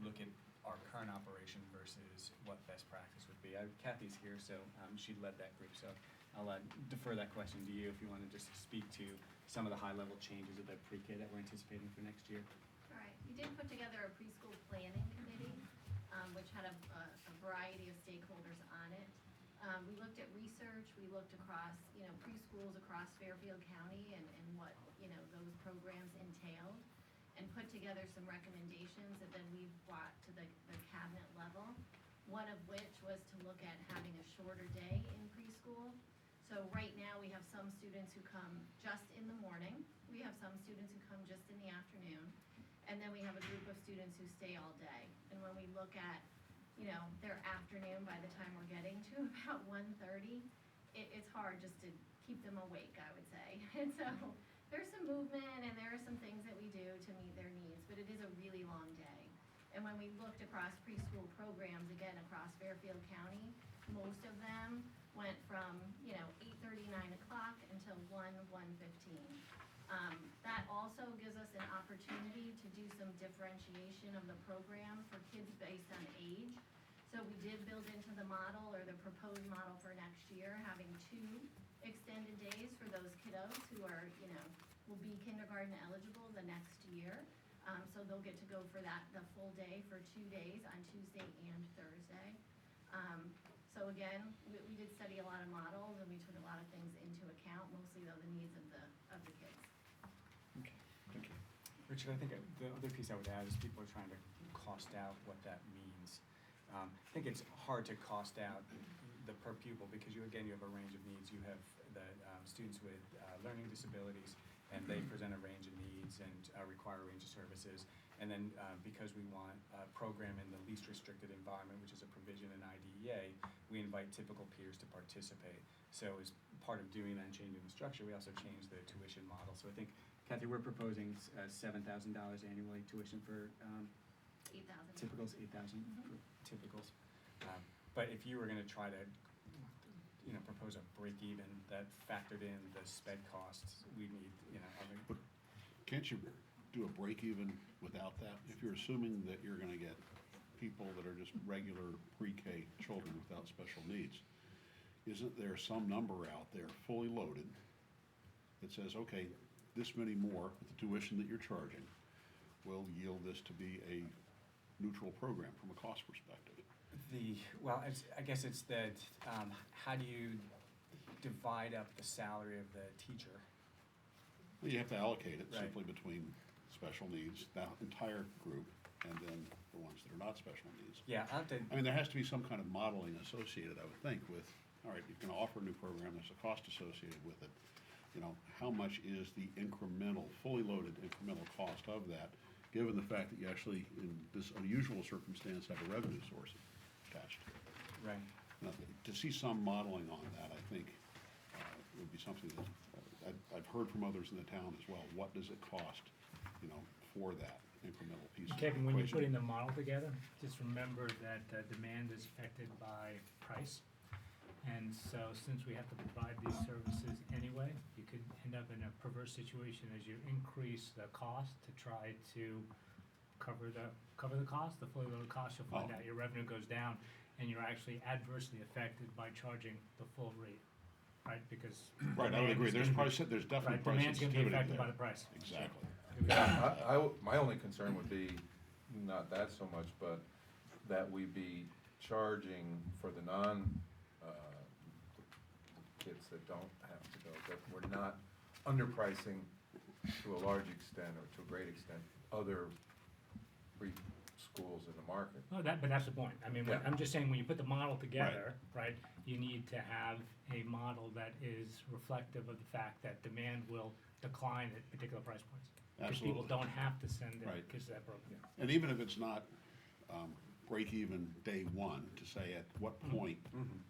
look at our current operation versus what best practice would be. Kathy's here, so she led that group, so I'll defer that question to you if you want to just speak to some of the high-level changes of the pre-K that we're anticipating for next year. All right, we did put together a preschool planning committee, which had a variety of stakeholders on it. We looked at research, we looked across, preschools across Fairfield County and what, those programs entailed, and put together some recommendations that then we've brought to the cabinet level. One of which was to look at having a shorter day in preschool. So right now, we have some students who come just in the morning, we have some students who come just in the afternoon, and then we have a group of students who stay all day. And when we look at, their afternoon, by the time we're getting to about 1:30, it's hard just to keep them awake, I would say. And so there's some movement and there are some things that we do to meet their needs, but it is a really long day. And when we looked across preschool programs, again, across Fairfield County, most of them went from, 8:30, 9 o'clock until 1:15. That also gives us an opportunity to do some differentiation of the program for kids based on age. So we did build into the model, or the proposed model for next year, having 2 extended days for those kiddos who are, will be kindergarten eligible the next year. So they'll get to go for the full day for 2 days on Tuesday and Thursday. So again, we did study a lot of models, and we took a lot of things into account, mostly though the needs of the kids. Okay, thank you. Richard, I think the other piece I would add is people are trying to cost out what that means. I think it's hard to cost out the per pupil because you have a range of needs. You have the students with learning disabilities, and they present a range of needs and require a range of services. And then because we want a program in the least restricted environment, which is a provision in IDEA, we invite typical peers to participate. So as part of doing that and changing the structure, we also changed the tuition model. So I think, Kathy, we're proposing $7,000 annually tuition for 8,000. typicals, 8,000 for typicals. But if you were gonna try to, propose a break even that factored in the sped costs, we need, But can't you do a break even without that? If you're assuming that you're gonna get people that are just regular pre-K children without special needs, isn't there some number out there fully loaded that says, okay, this many more with the tuition that you're charging will yield this to be a neutral program from a cost perspective? I guess it's that, how do you divide up the salary of the teacher? Well, you have to allocate it Right. simply between special needs, that entire group, and then the ones that are not special needs. Yeah, I'll have to, I mean, there has to be some kind of modeling associated, I would think, with, all right, you're gonna offer a new program, there's a cost associated with it. How much is the incremental, fully loaded incremental cost of that, given the fact that you actually, in this unusual circumstance, have a revenue source attached? right. Now, to see some modeling on that, I think, would be something that, I've heard from others in the town as well. What does it cost, for that incremental piece of Kevin, when you're equation? putting the model together, just remember that demand is affected by price. And so since we have to provide these services anyway, you could end up in a perverse situation as you increase the cost to try to cover the cost, the fully loaded cost, you'll find Oh. out your revenue goes down and you're actually adversely affected by charging the full rate, right? Because. Right, I would demand agree. is There's gonna be- there's definitely right, price demand's gonna be sensitivity affected by there. the price. Exactly. Yeah, my only concern would be not that so much, but that we be charging for the kids that don't have to go, that we're not underpricing to a large extent or to a great extent other schools in the market. No, but that's the point. I mean, Yeah. I'm just saying, when you put the model together, right, you need to have a model that is reflective of the fact that demand will decline at particular price points. Because people Absolutely. don't have to send it Right. because of that program. And even if it's not break even day one, to say at what point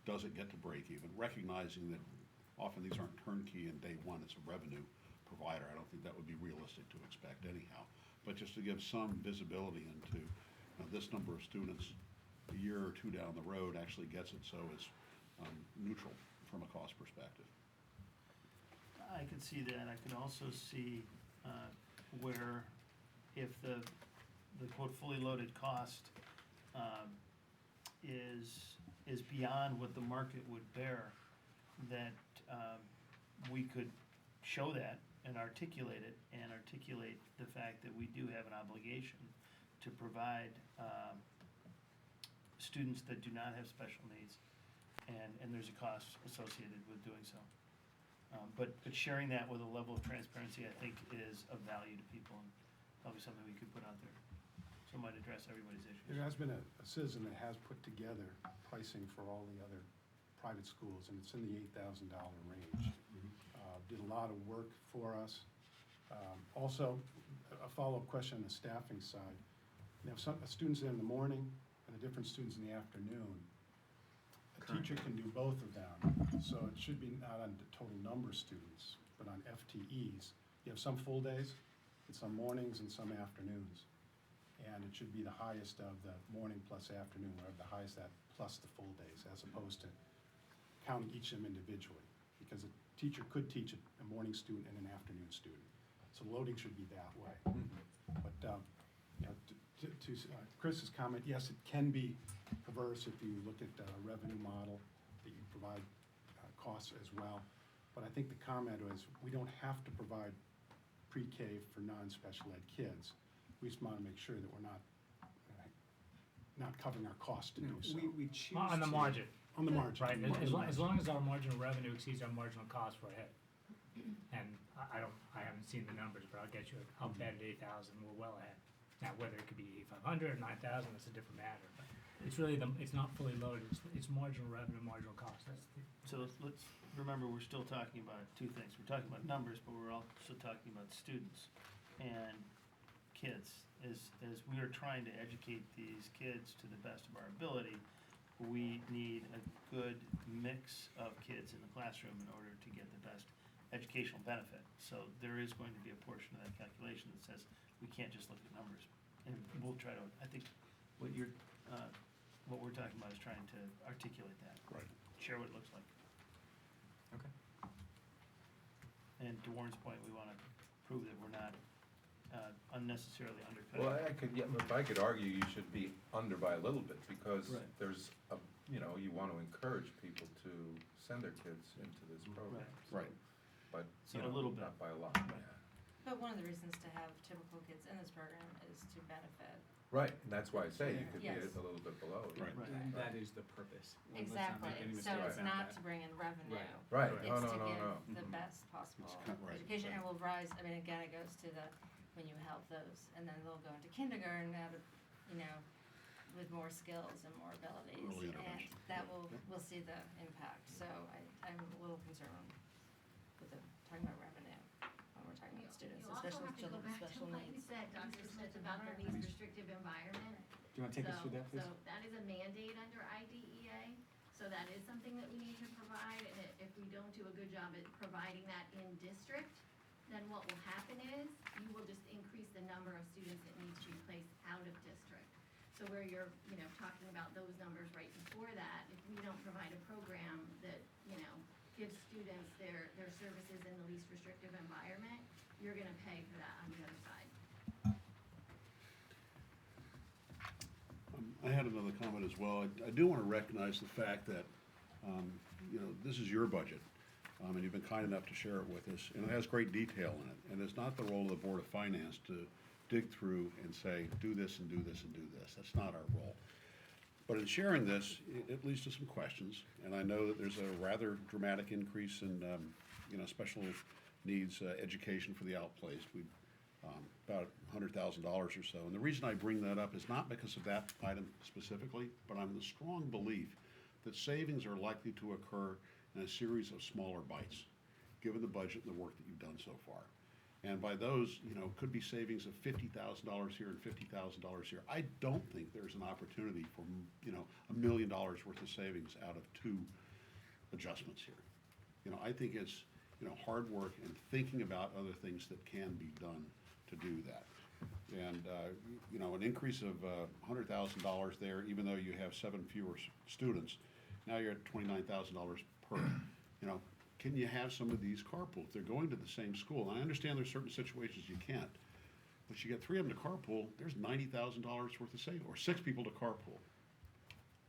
does it get to break even, recognizing that often these aren't turnkey and day one, it's a revenue provider. I don't think that would be realistic to expect anyhow. But just to give some visibility into this number of students a year or two down the road actually gets it so it's neutral from a cost perspective. I could see that. I could also see where if the quote fully loaded cost is beyond what the market would bear, that we could show that and articulate it, and articulate the fact that we do have an obligation to provide students that do not have special needs, and there's a cost associated with doing so. But sharing that with a level of transparency, I think, is of value to people, and probably something we could put out there, so it might address everybody's issues. There has been a citizen that has put together pricing for all the other private schools, and it's in the $8,000 range. Did a lot of work for us. Also, a follow-up question on the staffing side. Some students in the morning and the different students in the afternoon. A teacher can do both of them, so it should be not on the total number of students, but on FTEs. You have some full days, and some mornings, and some afternoons. And it should be the highest of the morning plus afternoon, or the highest that plus the full days, as opposed to counting each of them individually. Because a teacher could teach a morning student and an afternoon student. So loading should be that way. But, to Chris's comment, yes, it can be averse if you look at the revenue model, that you provide costs as well. But I think the comment was, we don't have to provide pre-K for non-special ed kids. We just want to make sure that we're not covering our costs to do so. We choose On the to- margin, On the margin. right, on the as margin. long as our marginal revenue exceeds our marginal cost, we're ahead. And I haven't seen the numbers, but I'll get you, I'll bet at 8,000, we're well ahead. Now, whether it could be 8,500 or 9,000, that's a different matter, but it's really it's not fully loaded, it's marginal revenue, marginal cost, that's the. So let's remember, we're still talking about two things. We're talking about numbers, but we're also talking about students and kids. As we are trying to educate these kids to the best of our ability, we need a good mix of kids in the classroom in order to get the best educational benefit. So there is going to be a portion of that calculation that says we can't just look at numbers. And we'll try to, I think what we're talking about is trying to articulate that. Right. Share what it looks like. Okay. And to Warren's point, we want to prove that we're not unnecessarily undercutting. Well, if I could argue you should be under by a little bit, because Right. there's a, you want to encourage people to send their kids into this program. Right. But, So a little bit. not by a lot, Right. yeah. But one of the reasons to have typical kids in this program is to benefit. Right, and that's why I say you could be Yes. a little bit below. Right. Right. And that is the purpose. Let's not make Exactly, any so mistake it's about not that. to bring in revenue. Right. Right, no, It's no, to no, give no. the best possible Right. education, and will rise, I mean, again, it goes to the, when you help those, and then they'll go into kindergarten out of, with more skills and more abilities. Early And intervention. that we'll see the impact, so I'm a little concerned with talking about revenue, when we're talking about students, You also especially have to children go with back to special what you needs. said, Dr. Smith, about the least restrictive environment. Do you want to take us through that, please? So that is a mandate under IDEA, so that is something that we need to provide, and if we don't do a good job at providing that in district, then what will happen is, you will just increase the number of students that need to be placed out of district. So where you're, talking about those numbers right before that, if we don't provide a program that, gives students their services in the least restrictive environment, you're gonna pay for that on the other side. I had another comment as well. I do want to recognize the fact that, this is your budget, and you've been kind enough to share it with us, and it has great detail in it. And it's not the role of the Board of Finance to dig through and say, do this and do this and do this. That's not our role. But in sharing this, it leads to some questions, and I know that there's a rather dramatic increase in, special needs education for the outplaced. We about $100,000 or so. And the reason I bring that up is not because of that item specifically, but I'm in the strong belief that savings are likely to occur in a series of smaller bites, given the budget and the work that you've done so far. And by those, could be savings of $50,000 here and $50,000 here. I don't think there's an opportunity for, $1 million worth of savings out of two adjustments here. I think it's, hard work and thinking about other things that can be done to do that. And, an increase of $100,000 there, even though you have 7 fewer students, now you're at $29,000 per. Can you have some of these carpool? If they're going to the same school, and I understand there's certain situations you can't, but you get 3 of them to carpool, there's $90,000 worth of savings, or 6 people to carpool,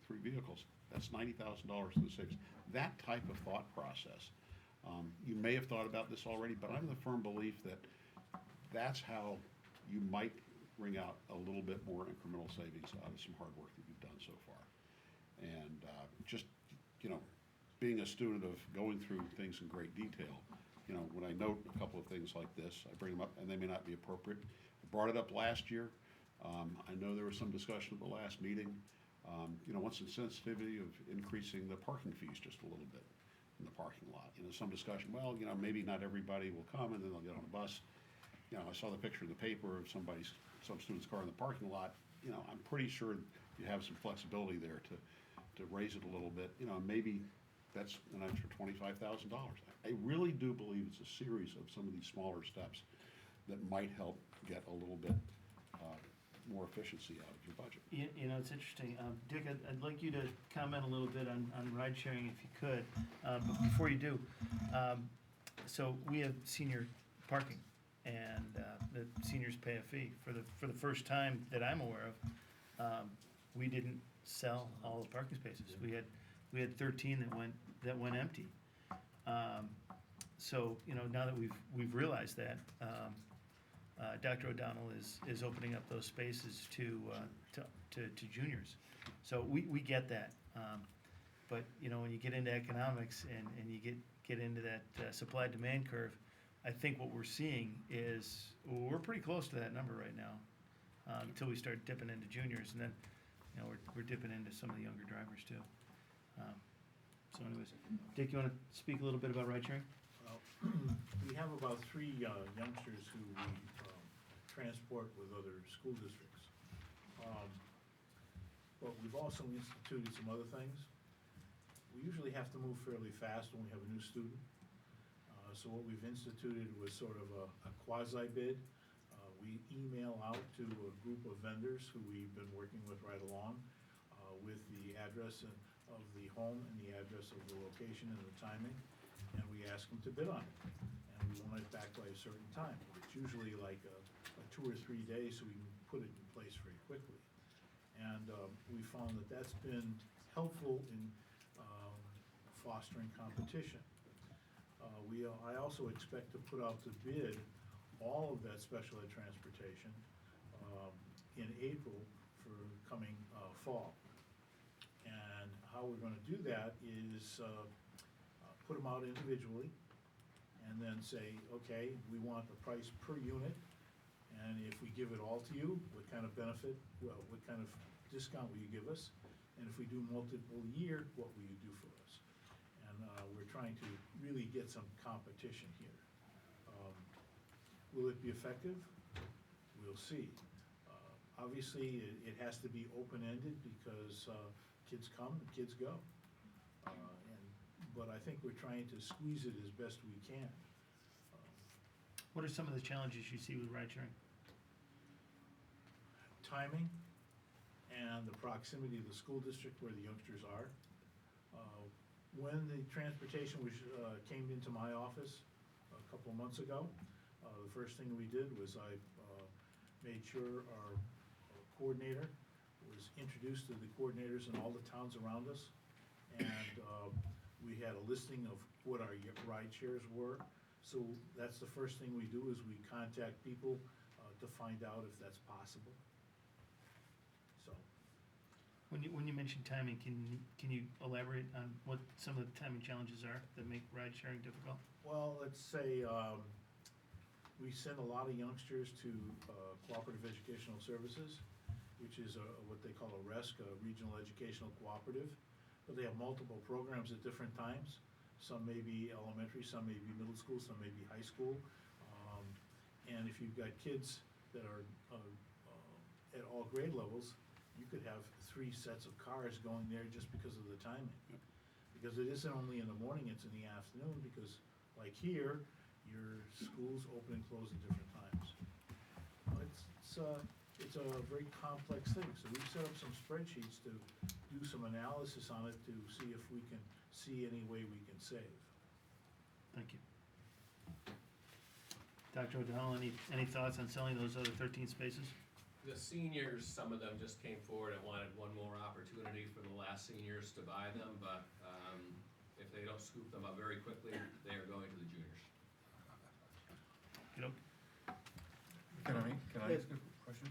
3 vehicles, that's $90,000 to the 6. That type of thought process. You may have thought about this already, but I'm the firm belief that that's how you might bring out a little bit more incremental savings out of some hard work that you've done so far. And just, being a student of going through things in great detail, when I note a couple of things like this, I bring them up, and they may not be appropriate. I brought it up last year. I know there was some discussion at the last meeting. What's the sensitivity of increasing the parking fees just a little bit in the parking lot? Some discussion, well, maybe not everybody will come, and then they'll get on a bus. I saw the picture in the paper of some student's car in the parking lot. I'm pretty sure you have some flexibility there to raise it a little bit. Maybe that's an extra $25,000. I really do believe it's a series of some of these smaller steps that might help get a little bit more efficiency out of your budget. It's interesting. Dick, I'd like you to comment a little bit on ride sharing if you could. But before you do, so we have senior parking, and the seniors pay a fee. For the first time that I'm aware of, we didn't sell all the parking spaces. We had 13 that went empty. So, you know, now that we've realized that, Dr. O'Donnell is opening up those spaces to juniors. So we get that. But, you know, when you get into economics and you get into that supply-demand curve, I think what we're seeing is, we're pretty close to that number right now, until we start dipping into juniors, and then, you know, we're dipping into some of the younger drivers too. So anyways, Dick, you wanna speak a little bit about ride sharing? Well, we have about 3 youngsters who we transport with other school districts. But we've also instituted some other things. We usually have to move fairly fast when we have a new student. So what we've instituted was sort of a quasi bid. We email out to a group of vendors who we've been working with right along, with the address of the home and the address of the location and the timing, and we ask them to bid on it. And we want it back by a certain time. It's usually like a 2 or 3 days, so we can put it in place very quickly. And we found that that's been helpful in fostering competition. I also expect to put out to bid all of that special ed transportation in April for coming fall. And how we're gonna do that is put them out individually and then say, okay, we want the price per unit, and if we give it all to you, what kind of benefit, well, what kind of discount will you give us? And if we do multiple year, what will you do for us? And we're trying to really get some competition here. Will it be effective? We'll see. Obviously, it has to be open-ended because kids come and kids go. But I think we're trying to squeeze it as best we can. What are some of the challenges you see with ride sharing? Timing and the proximity of the school district where the youngsters are. When the transportation came into my office a couple of months ago, the first thing we did was I made sure our coordinator was introduced to the coordinators in all the towns around us. And we had a listing of what our ride shares were. So that's the first thing we do, is we contact people to find out if that's possible. So. When you mention timing, can you elaborate on what some of the timing challenges are that make ride sharing difficult? Well, let's say we send a lot of youngsters to Cooperative Educational Services, which is what they call a RESC, a Regional Educational Cooperative. But they have multiple programs at different times. Some may be elementary, some may be middle school, some may be high school. And if you've got kids that are at all grade levels, you could have 3 sets of cars going there just because of the timing. Because it isn't only in the morning, it's in the afternoon, because like here, your schools open and close at different times. It's a very complex thing, so we've set up some spreadsheets to do some analysis on it to see if we can see any way we can save. Thank you. Dr. O'Donnell, any thoughts on selling those other 13 spaces? The seniors, some of them just came forward and wanted one more opportunity for the last seniors to buy them, but if they don't scoop them up very quickly, they are going to the juniors. Can I ask a question?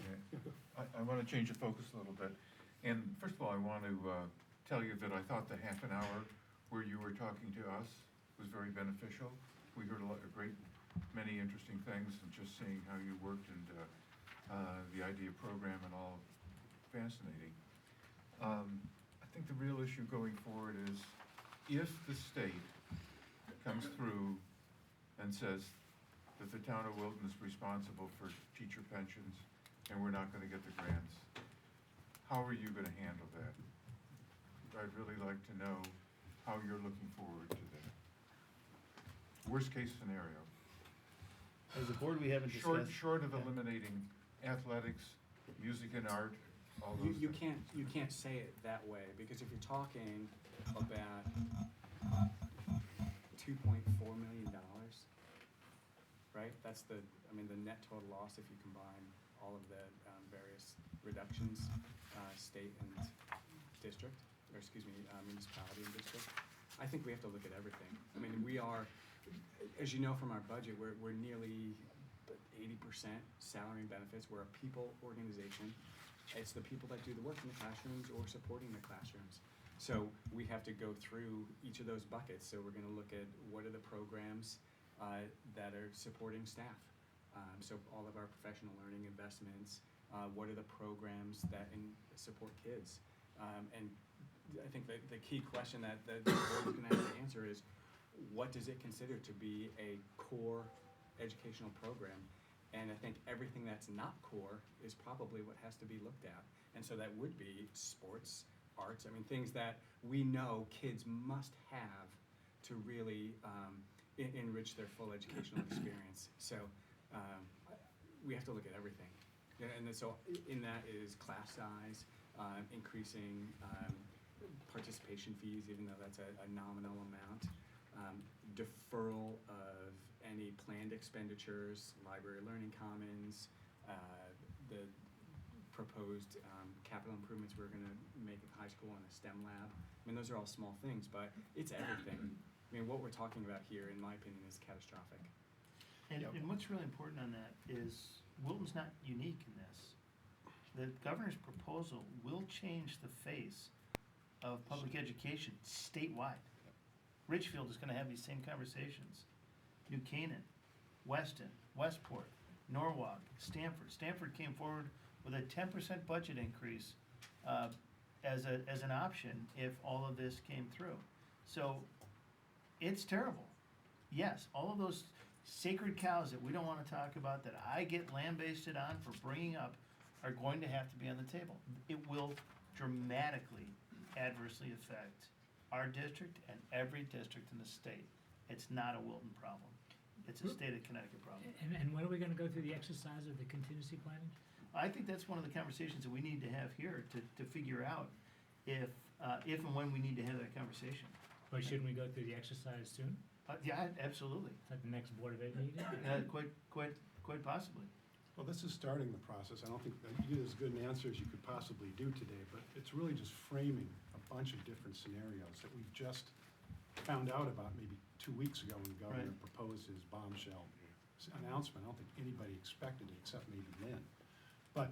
Yeah. I want to change the focus a little bit. And first of all, I want to tell you that I thought the half an hour where you were talking to us was very beneficial. We heard a great many interesting things, and just seeing how you worked and the idea program and all, fascinating. I think the real issue going forward is if the state comes through and says that the town of Wilton is responsible for teacher pensions and we're not going to get the grants, how are you going to handle that? I'd really like to know how you're looking forward to that. Worst case scenario. As a board, we haven't discussed. Short of eliminating athletics, music and art, all those You things. can't say it that way, because if you're talking about $2.4 million, right? That's the net total loss if you combine all of the various reductions, state and district, or excuse me, municipality and district. I think we have to look at everything. I mean, we are, as you know from our budget, we're nearly 80% salary and benefits. We're a people organization. It's the people that do the work in the classrooms or supporting the classrooms. So we have to go through each of those buckets. So we're gonna look at what are the programs that are supporting staff. So all of our professional learning investments, what are the programs that support kids? And I think the key question that the board is gonna have to answer is, what does it consider to be a core educational program? And I think everything that's not core is probably what has to be looked at. And so that would be sports, arts, I mean, things that we know kids must have to really enrich their full educational experience. So we have to look at everything. And then so in that is class size, increasing participation fees, even though that's a nominal amount, deferral of any planned expenditures, library learning commons, the proposed capital improvements we're gonna make at the high school and a STEM lab. I mean, those are all small things, but it's everything. I mean, what we're talking about here, in my opinion, is catastrophic. And what's really important on that is Wilton's not unique in this. The governor's proposal will change the face of public education statewide. Richfield is gonna have these same conversations. New Canaan, Weston, Westport, Norwalk, Stanford. Stanford came forward with a 10% budget increase as an option if all of this came through. So it's terrible. Yes, all of those sacred cows that we don't want to talk about, that I get lambasted on for bringing up, are going to have to be on the table. It will dramatically adversely affect our district and every district in the state. It's not a Wilton problem. It's a state of Connecticut problem. And when are we gonna go through the exercise of the contingency planning? I think that's one of the conversations that we need to have here to figure out if and when we need to have that conversation. Or shouldn't we go through the exercise soon? Yeah, absolutely. At the next Board of Ed meeting? Quite possibly. Well, this is starting the process. I don't think that you did as good an answer as you could possibly do today, but it's really just framing a bunch of different scenarios that we've just found out about maybe 2 weeks ago when the governor Right. proposed his bombshell announcement. I don't think anybody expected it except maybe Lynn. But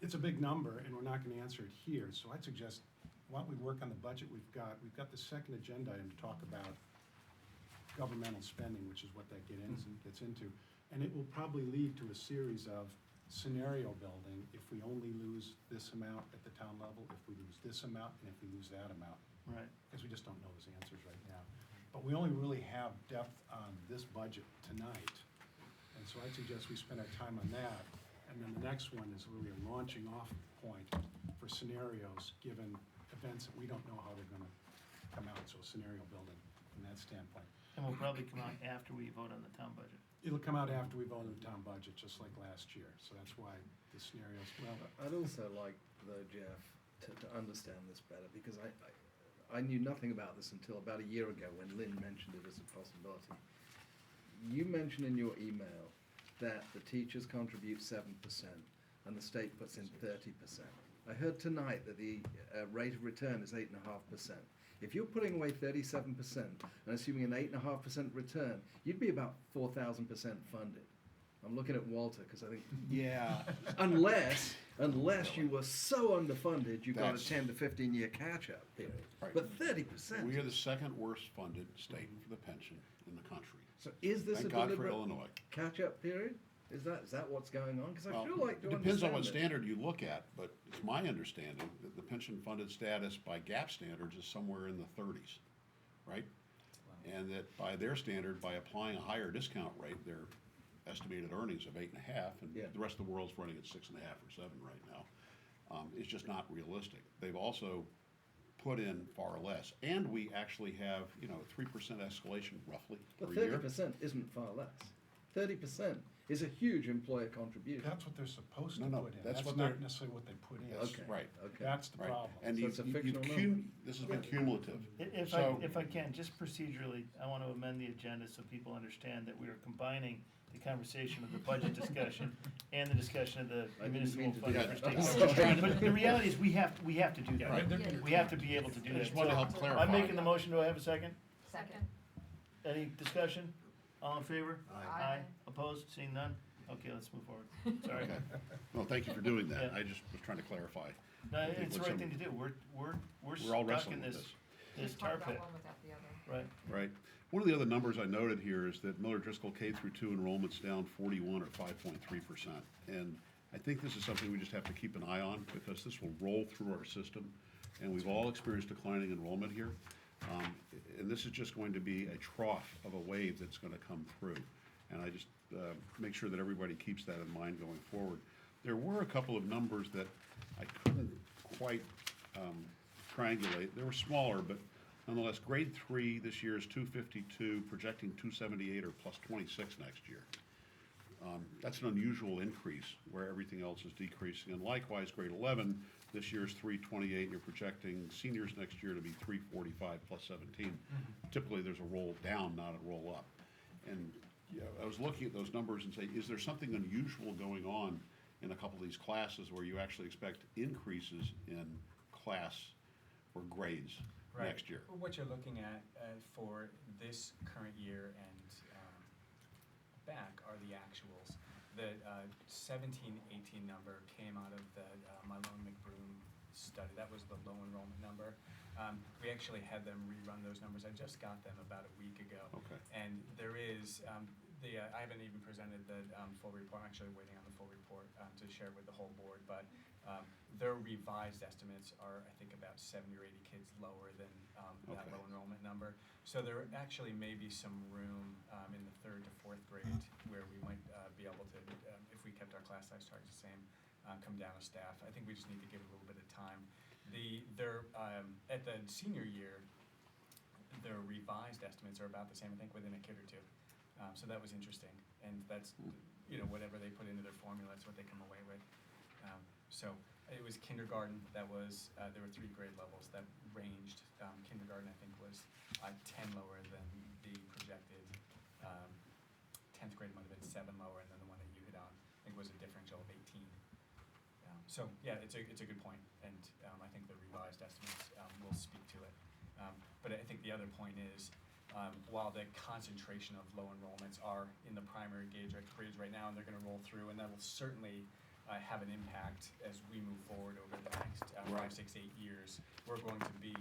it's a big number and we're not gonna answer it here, so I'd suggest, why don't we work on the budget we've got the second agenda item to talk about governmental spending, which is what that gets into. And it will probably lead to a series of scenario building if we only lose this amount at the town level, if we lose this amount, and if we lose that amount. Right. Because we just don't know those answers right now. But we only really have depth on this budget tonight. And so I'd suggest we spend our time on that. And then the next one is really a launching off point for scenarios, given events that we don't know how they're gonna come out, so scenario building from that standpoint. And we'll probably come out after we vote on the town budget. It'll come out after we vote on the town budget, just like last year, so that's why the scenarios, well, I'd also like, though, Jeff, to understand this better, because I knew nothing about this until about a year ago when Lynn mentioned it as a possibility. You mentioned in your email that the teachers contribute 7% and the state puts in 30%. I heard tonight that the rate of return is 8.5%. If you're putting away 37% and assuming an 8.5% return, you'd be about 4,000% funded. I'm looking at Walter because I think, yeah, unless you were so underfunded, you got a That's- 10 to 15 year catch-up period. Right. But 30%. We are the second worst funded state for the pension in the country. So is this Thank a God for deliberate Illinois. catch-up period? Is that what's going on? Because I Well, feel like it depends on what standard you look at, but it's my understanding that the pension funded status by GAAP standards is somewhere in the 30s, right? And that by their standard, by applying a higher discount rate, their estimated earnings of 8.5, and Yeah. the rest of the world's running at 6.5 or 7 right now, is just not realistic. They've also put in far less, and we actually have, 3% escalation roughly But per year. 30% isn't far less. 30% is a huge employer contribution. that's what they're supposed to No, put in. that's That's what not they're- necessarily what they put in. Okay. Right. Okay. That's the Right. problem. And So it's a fictional number. this has been cumulative. If So- I can, just procedurally, I want to amend the agenda so people understand that we are combining the conversation of the budget discussion and the discussion of the I didn't municipal mean to do funding that. for I was state. just trying to- But the reality is, we have to do Right. that. We have to be able to do I that. just wanted to So, help clarify. I'm making the motion, do I have a second? Second. Any discussion? All in favor? Aye. Opposed? Seeing none? Okay, let's move forward. Sorry. Okay. No, thank you for doing that. Yeah. I just was trying to clarify. No, I think it's the with right some- thing to do. We're We're all stuck wrestling in with this this. tar Talk pit, about one without the other. right? Right. One of the other numbers I noted here is that Miller Driscoll K through 2 enrollment's down 41 or 5.3%. And I think this is something we just have to keep an eye on because this will roll through our system. And we've all experienced declining enrollment here. And this is just going to be a trough of a wave that's going to come through. And I just make sure that everybody keeps that in mind going forward. There were a couple of numbers that I couldn't quite triangulate. They were smaller, but nonetheless, grade 3 this year is 252, projecting 278 or plus 26 next year. That's an unusual increase where everything else is decreasing. And likewise, grade 11 this year is 328, and you're projecting seniors next year to be 345 plus 17. Typically, there's a roll down, not a roll up. And I was looking at those numbers and saying, is there something unusual going on in a couple of these classes where you actually expect increases in class or grades next year? Well, what you're looking at for this current year and back are the actuals. The 17-18 number came out of the Malone McBroom study. That was the low enrollment number. We actually had them rerun those numbers. I just got them about a week ago. Okay. And there is, I haven't even presented the full report. I'm actually waiting on the full report to share with the whole board. But their revised estimates are, I think, about 70 or 80 kids lower than that Okay. low enrollment number. So there actually may be some room in the 3rd to 4th grade where we might be able to, if we kept our class size targets the same, come down a staff. I think we just need to give it a little bit of time. At the senior year, their revised estimates are about the same, I think, within a kid or two. So that was interesting, and that's, whatever they put into their formula, that's what they come away with. So it was kindergarten, that was, there were 3 grade levels that ranged. Kindergarten, I think, was 10 lower than the projected. 10th grade might have been 7 lower, and then the one that you hit on, I think, was a differential of 18. So, yeah, it's a good point, and I think the revised estimates will speak to it. But I think the other point is, while the concentration of low enrollments are in the primary grades right now, and they're gonna roll through, and that will certainly have an impact as we move forward over the next 5, 6, 8 years. We're going to be,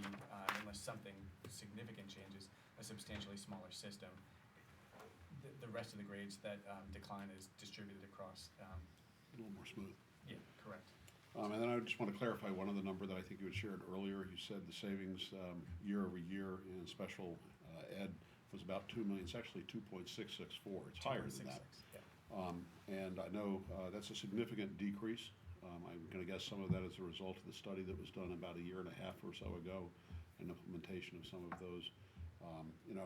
unless something significant changes, a substantially smaller system. The rest of the grades that decline is distributed across. A little more smooth. Yeah, correct. And then I just want to clarify one other number that I think you had shared earlier. You said the savings year over year in special ed was about 2 million. It's actually 2.664. It's higher than that. 2.66, yeah. And I know that's a significant decrease. I'm going to guess some of that is a result of the study that was done about a year and a half or so ago and implementation of some of those.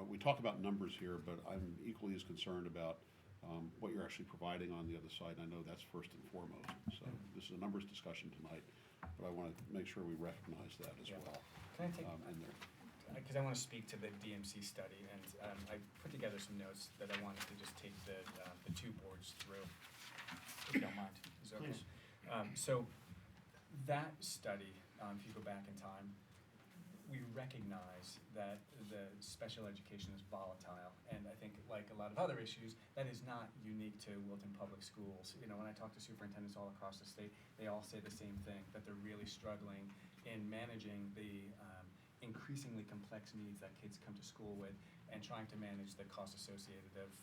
We talk about numbers here, but I'm equally as concerned about what you're actually providing on the other side. And I know that's first and foremost. So this is a numbers discussion tonight, but I want to make sure we recognize that as Yeah. well. Can I take, in there. because I want to speak to the DMC study, and I put together some notes that I wanted to just take the 2 boards through, if you don't mind. Is that okay? Please. So that study, if you go back in time, we recognize that the special education is volatile, and I think, like a lot of other issues, that is not unique to Wilton Public Schools. When I talk to superintendents all across the state, they all say the same thing, that they're really struggling in managing the increasingly complex needs that kids come to school with, and trying to manage the cost associated of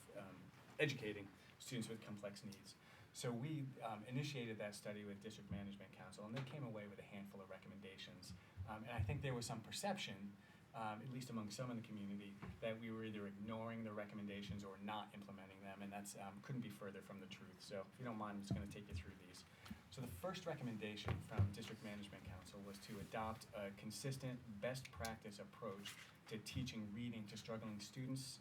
educating students with complex needs. So we initiated that study with District Management Council, and they came away with a handful of recommendations. And I think there was some perception, at least among some in the community, that we were either ignoring the recommendations or not implementing them, and that's couldn't be further from the truth. So if you don't mind, I'm just going to take you through these. So the first recommendation from District Management Council was to adopt a consistent best practice approach to teaching reading to struggling students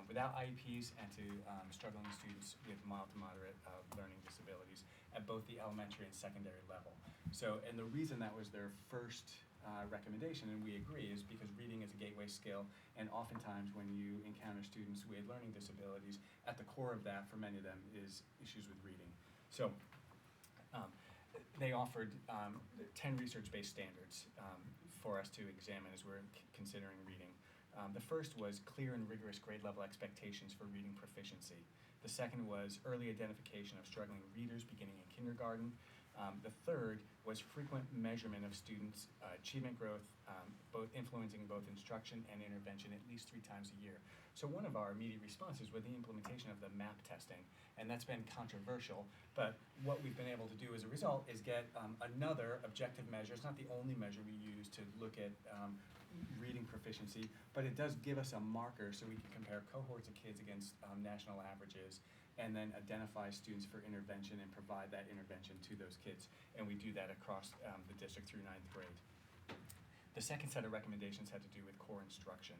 without IEPs and to struggling students with mild to moderate learning disabilities at both the elementary and secondary level. So, and the reason that was their first recommendation, and we agree, is because reading is a gateway skill, and oftentimes when you encounter students with learning disabilities, at the core of that, for many of them, is issues with reading. So they offered 10 research-based standards for us to examine as we're considering reading. The first was clear and rigorous grade level expectations for reading proficiency. The second was early identification of struggling readers beginning in kindergarten. The third was frequent measurement of students' achievement growth, both influencing both instruction and intervention at least 3 times a year. So one of our immediate responses was the implementation of the MAP testing, and that's been controversial, but what we've been able to do as a result is get another objective measure. It's not the only measure we use to look at reading proficiency, but it does give us a marker so we can compare cohorts of kids against national averages, and then identify students for intervention and provide that intervention to those kids. And we do that across the district through 9th grade. The second set of recommendations had to do with core instruction.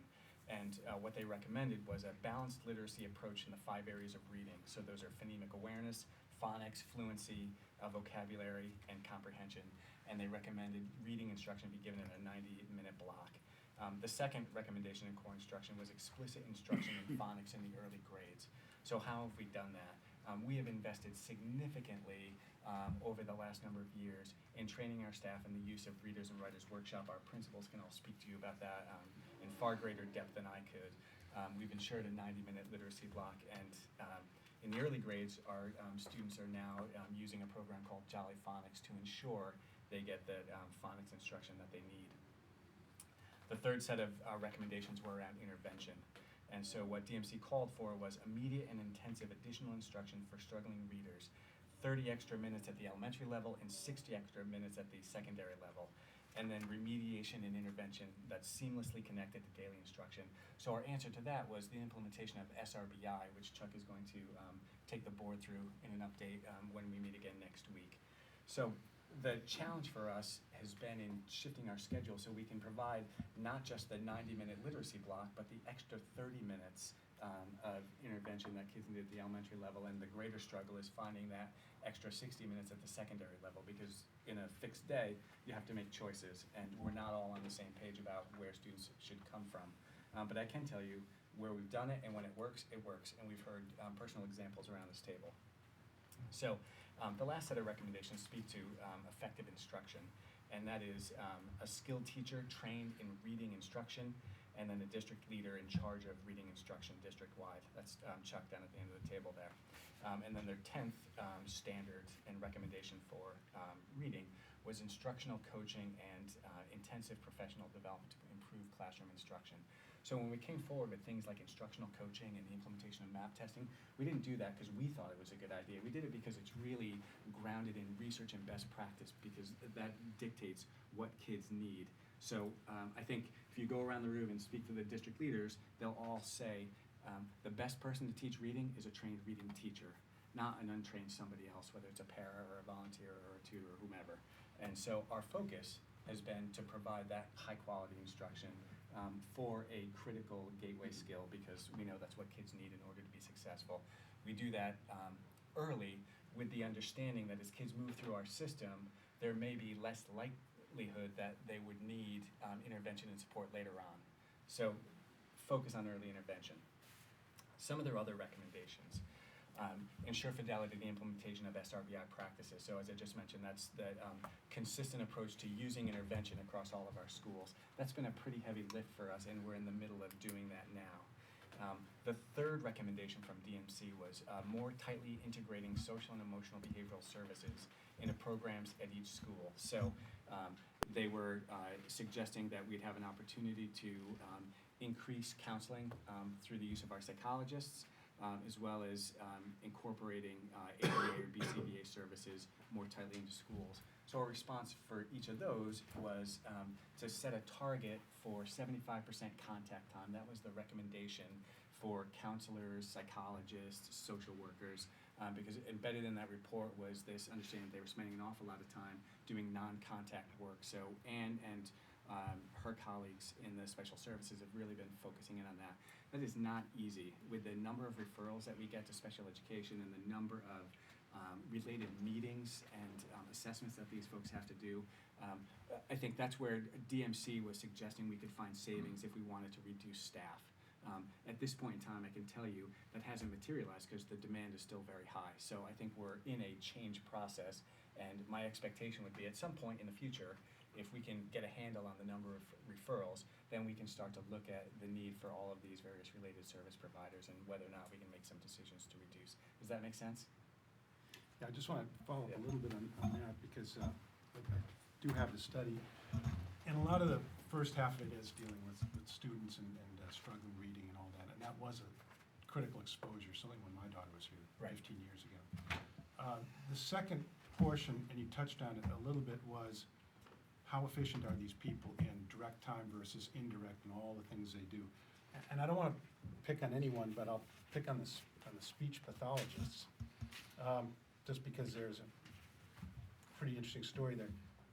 And what they recommended was a balanced literacy approach in the 5 areas of reading. So those are phonemic awareness, phonics, fluency, vocabulary, and comprehension. And they recommended reading instruction be given in a 90-minute block. The second recommendation in core instruction was explicit instruction in phonics in the early grades. So how have we done that? We have invested significantly over the last number of years in training our staff in the use of Readers and Writers Workshop. Our principals can all speak to you about that in far greater depth than I could. We've ensured a 90-minute literacy block, and in the early grades, our students are now using a program called Jolly Phonics to ensure they get the phonics instruction that they need. The third set of recommendations were around intervention. And so what DMC called for was immediate and intensive additional instruction for struggling readers, 30 extra minutes at the elementary level and 60 extra minutes at the secondary level, and then remediation and intervention that's seamlessly connected to daily instruction. So our answer to that was the implementation of SRBI, which Chuck is going to take the board through in an update when we meet again next week. So the challenge for us has been in shifting our schedule so we can provide not just the 90-minute literacy block, but the extra 30 minutes of intervention that kids need at the elementary level. And the greater struggle is finding that extra 60 minutes at the secondary level, because in a fixed day, you have to make choices, and we're not all on the same page about where students should come from. But I can tell you where we've done it, and when it works, and we've heard personal examples around this table. So the last set of recommendations speak to effective instruction, and that is a skilled teacher trained in reading instruction, and then a district leader in charge of reading instruction district-wide. That's Chuck down at the end of the table there. And then their 10th standard and recommendation for reading was instructional coaching and intensive professional development to improve classroom instruction. So when we came forward with things like instructional coaching and the implementation of MAP testing, we didn't do that because we thought it was a good idea. We did it because it's really grounded in research and best practice, because that dictates what kids need. So I think if you go around the room and speak to the district leaders, they'll all say the best person to teach reading is a trained reading teacher, not an untrained somebody else, whether it's a para or a volunteer or a tutor or whomever. And so our focus has been to provide that high quality instruction for a critical gateway skill, because we know that's what kids need in order to be successful. We do that early with the understanding that as kids move through our system, there may be less likelihood that they would need intervention and support later on. So focus on early intervention. Some of their other recommendations. Ensure fidelity to the implementation of SRBI practices. So as I just mentioned, that's the consistent approach to using intervention across all of our schools. That's been a pretty heavy lift for us, and we're in the middle of doing that now. The third recommendation from DMC was more tightly integrating social and emotional behavioral services into programs at each school. So they were suggesting that we'd have an opportunity to increase counseling through the use of our psychologists, as well as incorporating ABA or BCBA services more tightly into schools. So our response for each of those was to set a target for 75% contact time. That was the recommendation for counselors, psychologists, social workers, because embedded in that report was this understanding that they were spending an awful lot of time doing non-contact work. So Anne and her colleagues in the special services have really been focusing in on that. That is not easy with the number of referrals that we get to special education and the number of related meetings and assessments that these folks have to do. I think that's where DMC was suggesting we could find savings if we wanted to reduce staff. At this point in time, I can tell you that hasn't materialized because the demand is still very high. So I think we're in a change process, and my expectation would be at some point in the future, if we can get a handle on the number of referrals, then we can start to look at the need for all of these various related service providers and whether or not we can make some decisions to reduce. Does that make sense? Yeah, I just want to follow up a little bit on that, because I do have the study, and a lot of the first half of it is dealing with students and struggling reading and all that, and that was a critical exposure, certainly when my daughter was here Right. 15 years ago. The second portion, and you touched on it a little bit, was how efficient are these people in direct time versus indirect and all the things they do. And I don't want to pick on anyone, but I'll pick on the speech pathologists, just because there's a pretty interesting story there.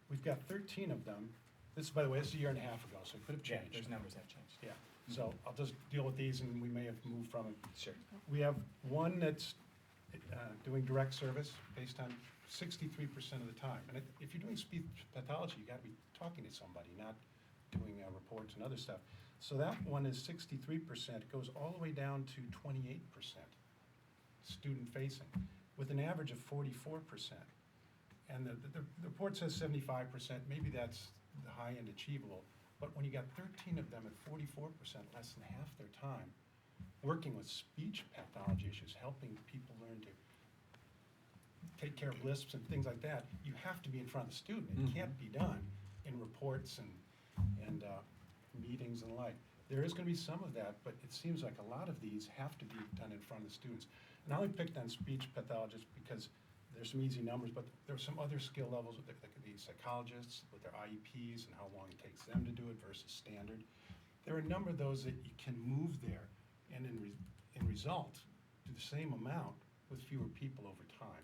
We've got 13 of them. This, by the way, this is a year and a half ago, so it could have Yeah, changed. those numbers have changed. Yeah, so I'll just deal with these, and we may have moved from it. Sure. We have one that's doing direct service based on 63% of the time. And if you're doing speech pathology, you gotta be talking to somebody, not doing reports and other stuff. So that one is 63%, it goes all the way down to 28% student facing, with an average of 44%. And the report says 75%, maybe that's the high end achievable, but when you got 13 of them at 44%, less than half their time, working with speech pathology issues, helping people learn to take care of lisps and things like that, you have to be in front of the student. It can't be done in reports and meetings and the like. There is gonna be some of that, but it seems like a lot of these have to be done in front of the students. And I only picked on speech pathologists because there's some easy numbers, but there are some other skill levels that could be psychologists with their IEPs and how long it takes them to do it versus standard. There are a number of those that you can move there, and in result, do the same amount with fewer people over time.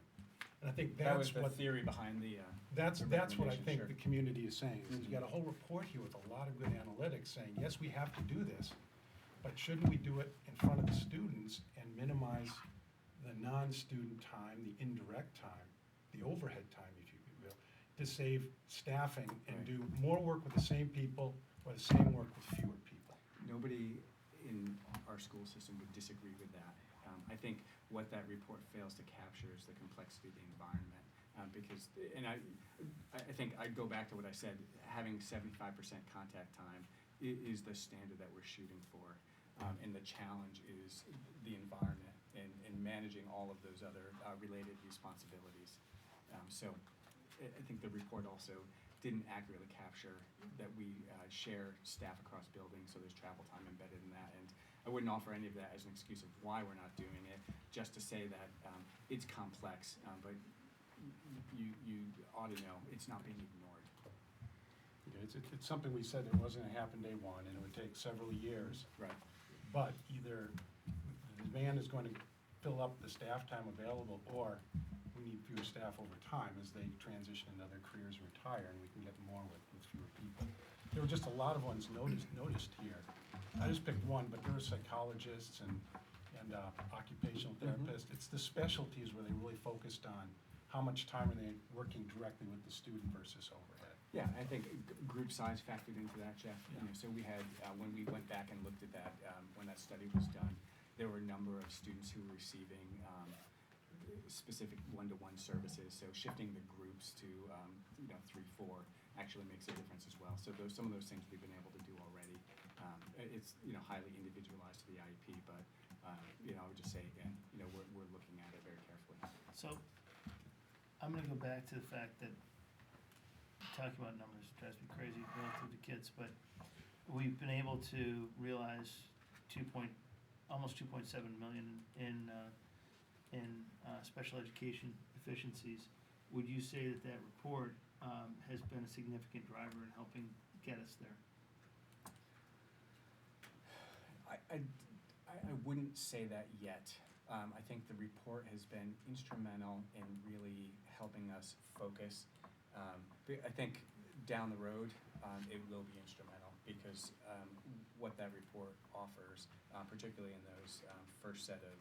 And I think That was that's the what, theory behind the that's what I recommendation, think sure. the community is saying, is you got a whole report here with a lot of good analytics saying, yes, we have to do this, but shouldn't we do it in front of the students and minimize the non-student time, the indirect time, the overhead time, if you will, to save staffing and Right. do more work with the same people or the same work with fewer people? Nobody in our school system would disagree with that. I think what that report fails to capture is the complexity of the environment. Because, and I think I'd go back to what I said, having 75% contact time is the standard that we're shooting for. And the challenge is the environment and managing all of those other related responsibilities. So I think the report also didn't accurately capture that we share staff across buildings, so there's travel time embedded in that. And I wouldn't offer any of that as an excuse of why we're not doing it, just to say that it's complex, but you ought to know it's not being ignored. It's something we said it wasn't gonna happen day one, and it would take several years. Right. But either the demand is going to fill up the staff time available, or we need fewer staff over time as they transition into other careers or retire, and we can get more with fewer people. There were just a lot of ones noticed here. I just picked one, but there were psychologists and occupational therapists. It's the specialties where they really focused on how much time are they working directly with the student versus overhead. Yeah, I think group size factored into that, Jeff. You Yeah. know, so we had, when we went back and looked at that, when that study was done, there were a number of students who were receiving specific one-to-one services. So shifting the groups to, 3, 4 actually makes a difference as well. So some of those things we've been able to do already. It's, highly individualized to the IEP, but, I would just say again, we're looking at it very carefully. So, I'm gonna go back to the fact that talking about numbers drives me crazy relative to kids, but we've been able to realize almost 2.7 million in special education efficiencies. Would you say that report has been a significant driver in helping get us there? I wouldn't say that yet. I think the report has been instrumental in really helping us focus. I think down the road, it will be instrumental because what that report offers, particularly in those first set of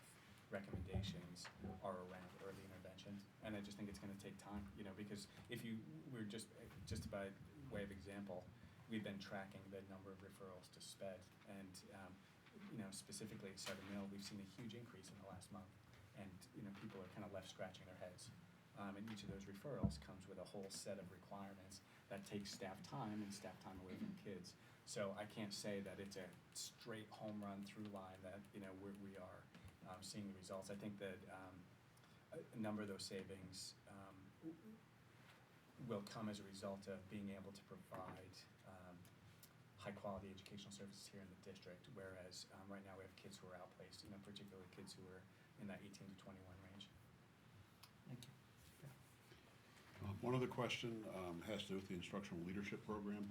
recommendations are around early intervention. And I just think it's gonna take time, you know, because if you, we're just by way of example, we've been tracking the number of referrals to SPED, and, you know, specifically at Southern Mill, we've seen a huge increase in the last month. And, you know, people are kind of left scratching their heads. And each of those referrals comes with a whole set of requirements that takes staff time and staff time away from kids. So I can't say that it's a straight home run through line that, you know, we are seeing the results. I think that a number of those savings will come as a result of being able to provide high-quality educational services here in the district, whereas right now we have kids who are outplaced, you know, particularly kids who are in that 18 to 21 range. Thank you. One other question has to do with the instructional leadership program.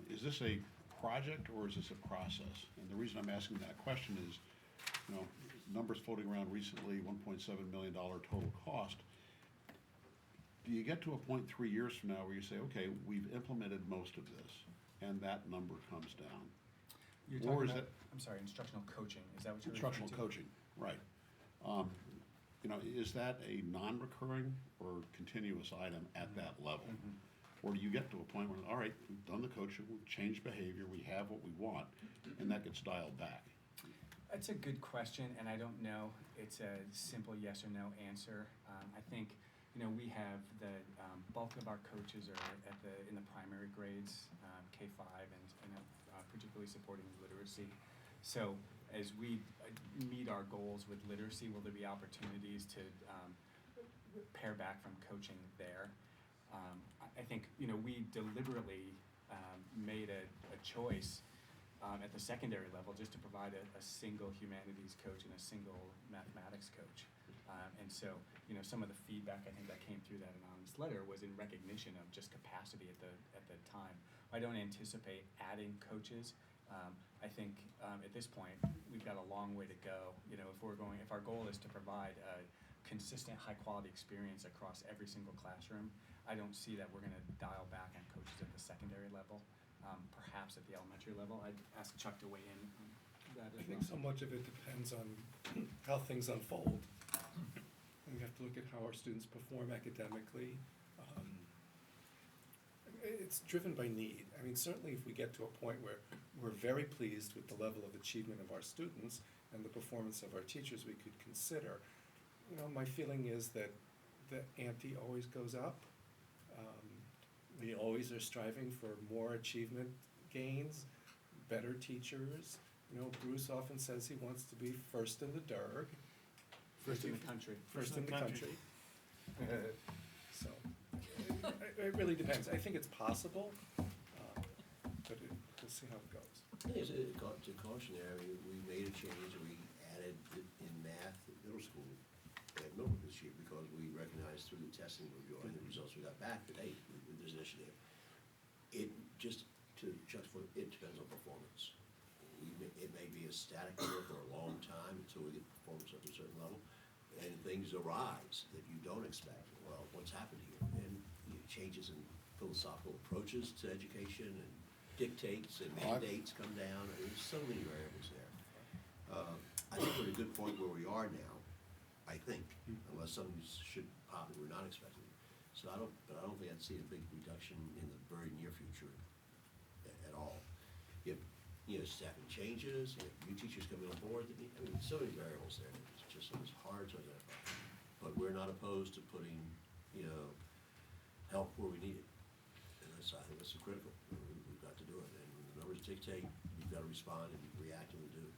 Is this a project or is this a process? And the reason I'm asking that question is, you know, numbers floating around recently, $1.7 million total cost. Do you get to a point 3 years from now where you say, okay, we've implemented most of this, and that number comes down? You're Or talking is about, I'm sorry, instructional coaching, is that what you're referring Instructional to? coaching, right. You know, is that a non-recurring or continuous item at that level? Or do you get to a point where, all right, we've done the coaching, we've changed behavior, we have what we want, and that gets dialed back? That's a good question, and I don't know. It's a simple yes or no answer. I think, you know, we have the bulk of our coaches are in the primary grades, K-5, and particularly supporting literacy. So as we meet our goals with literacy, will there be opportunities to pare back from coaching there? I think, you know, we deliberately made a choice at the secondary level just to provide a single humanities coach and a single mathematics coach. And so, you know, some of the feedback I think that came through that anonymous letter was in recognition of just capacity at the time. I don't anticipate adding coaches. I think at this point we've got a long way to go. You know, if our goal is to provide a consistent, high-quality experience across every single classroom, I don't see that we're going to dial back on coaches at the secondary level. Perhaps at the elementary level. I'd ask Chuck to weigh in on that as well. I think so much of it depends on how things unfold. And we have to look at how our students perform academically. It's driven by need. I mean, certainly if we get to a point where we're very pleased with the level of achievement of our students and the performance of our teachers, we could consider. You know, my feeling is that the ante always goes up. We always are striving for more achievement gains, better teachers. You know, Bruce often says he wants to be first in the DERG. First in the country. First in the country. So, it really depends. I think it's possible, but we'll see how it goes. I think it's a cautionary, we made a change, we added in math at middle school, at Millbrook this year, because we recognized through the testing review and the results we got back today with this initiative. It just, to Chuck's point, it depends on performance. It may be a static number for a long time until we get performance up to a certain level, and things arise that you don't expect. Well, what's happened here? And changes in philosophical approaches to education and dictates and mandates come down. There's so many variables there. I think we're at a good point where we are now, I think, unless something should pop that we're not expecting. So I don't think I'd see a big reduction in the very near future at all. If, you know, staffing changes, if new teachers coming on board, I mean, so many variables there. It's just it's hard to identify. But we're not opposed to putting, you know, help where we need it. And I think that's critical. We've got to do it. And when the numbers dictate, you've got to respond and react and do it.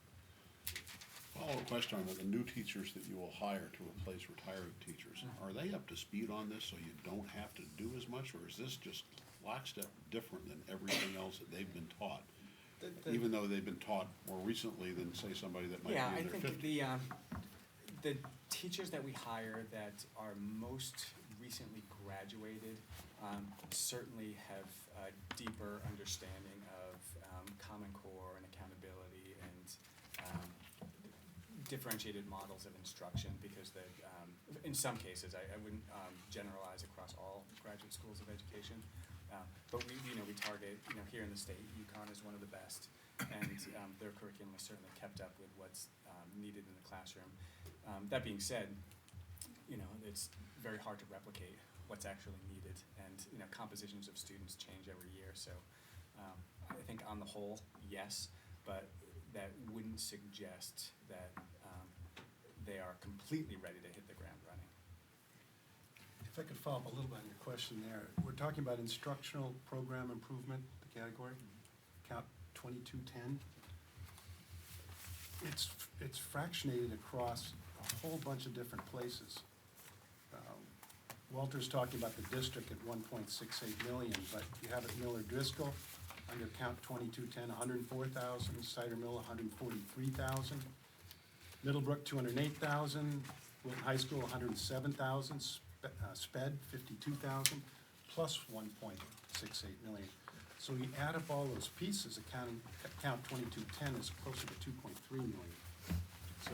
Follow-up question on the new teachers that you will hire to replace retiring teachers. Are they up to speed on this so you don't have to do as much, or is this just lockstep different than everything else that they've been taught? Even though they've been taught more recently than, say, somebody that might be in their 50s. Yeah, I think the teachers that we hire that are most recently graduated certainly have a deeper understanding of Common Core and accountability and differentiated models of instruction, because in some cases, I wouldn't generalize across all graduate schools of education, but we target, here in the state, UConn is one of the best, and their curriculum is certainly kept up with what's needed in the classroom. That being said, it's very hard to replicate what's actually needed, and, compositions of students change every year, so, I think on the whole, yes, but that wouldn't suggest that, they are completely ready to hit the ground running. If I could follow up a little bit on your question there, we're talking about instructional program improvement, the category, count 2210. It's fractionated across a whole bunch of different places. Walter's talking about the district at 1.68 million, but you have at Miller Driscoll, under count 2210, 104,000, Cider Mill, 143,000, Middlebrook, 208,000, Wilton High School, 107,000, Sped, 52,000, plus 1.68 million. So you add up all those pieces, count 2210 is closer to 2.3 million. So,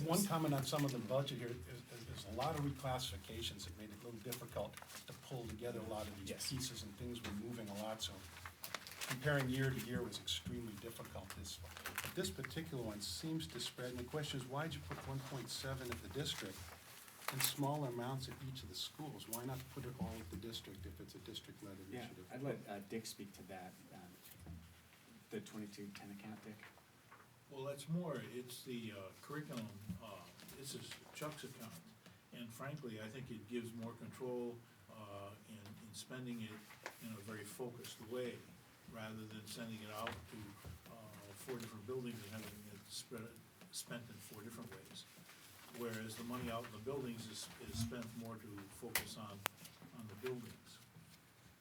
one comment on some of the budget here is there's a lot of reclassifications that made it a little difficult to pull together a lot of these Yes. pieces, and things were moving a lot, so comparing year to year was extremely difficult. This particular one seems to spread, and the question is, why'd you put 1.7 at the district and smaller amounts at each of the schools? Why not put it all at the district if it's a district-led Yeah, initiative? I'd let Dick speak to that, the 2210 account, Dick. Well, that's more, it's the curriculum, this is Chuck's account. And frankly, I think it gives more control in spending it in a very focused way, rather than sending it out to 4 different buildings and having it spent in 4 different ways. Whereas the money out in the buildings is spent more to focus on the buildings.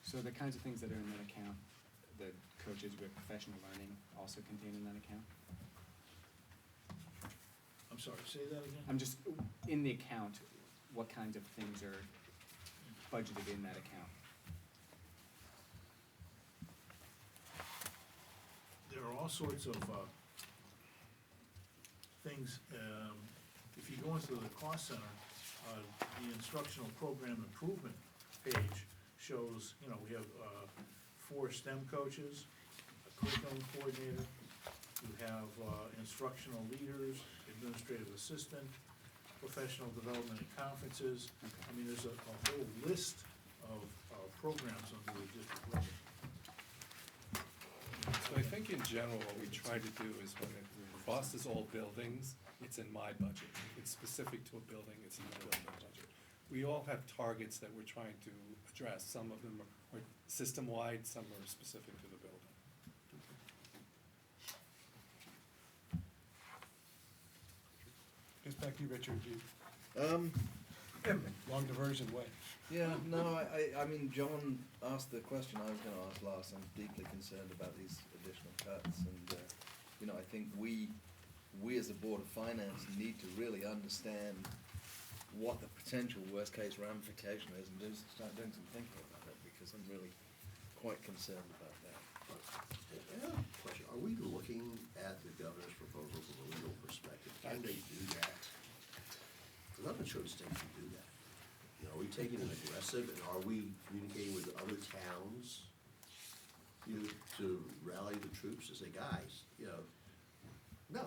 So the kinds of things that are in that account, the coaches with professional learning also contained in that account? I'm sorry, say that again? I'm just, in the account, what kinds of things are budgeted in that account? There are all sorts of things, if you go into the cost center, the instructional program improvement page shows, we have 4 STEM coaches, a curriculum coordinator, you have instructional leaders, administrative assistant, professional development and conferences. I mean, there's a whole list of programs under the district level. So I think in general, what we try to do is when it crosses all buildings, it's in my budget. If it's specific to a building, it's in the building budget. We all have targets that we're trying to address. Some of them are system-wide, some are specific to the building. Goes back to you, Richard. Long diversion way. Yeah, no, I mean, John asked the question I was gonna ask last. I'm deeply concerned about these additional cuts, and, I think we as a Board of Finance need to really understand what the potential worst-case ramification is, and start doing some thinking about it, because I'm really quite concerned about that. I have a question. Are we looking at the governor's proposal from a legal perspective? Can they do that? Because I'm not sure the state can do that. Are we taking an aggressive, and are we communicating with other towns, to rally the troops to say, guys, no,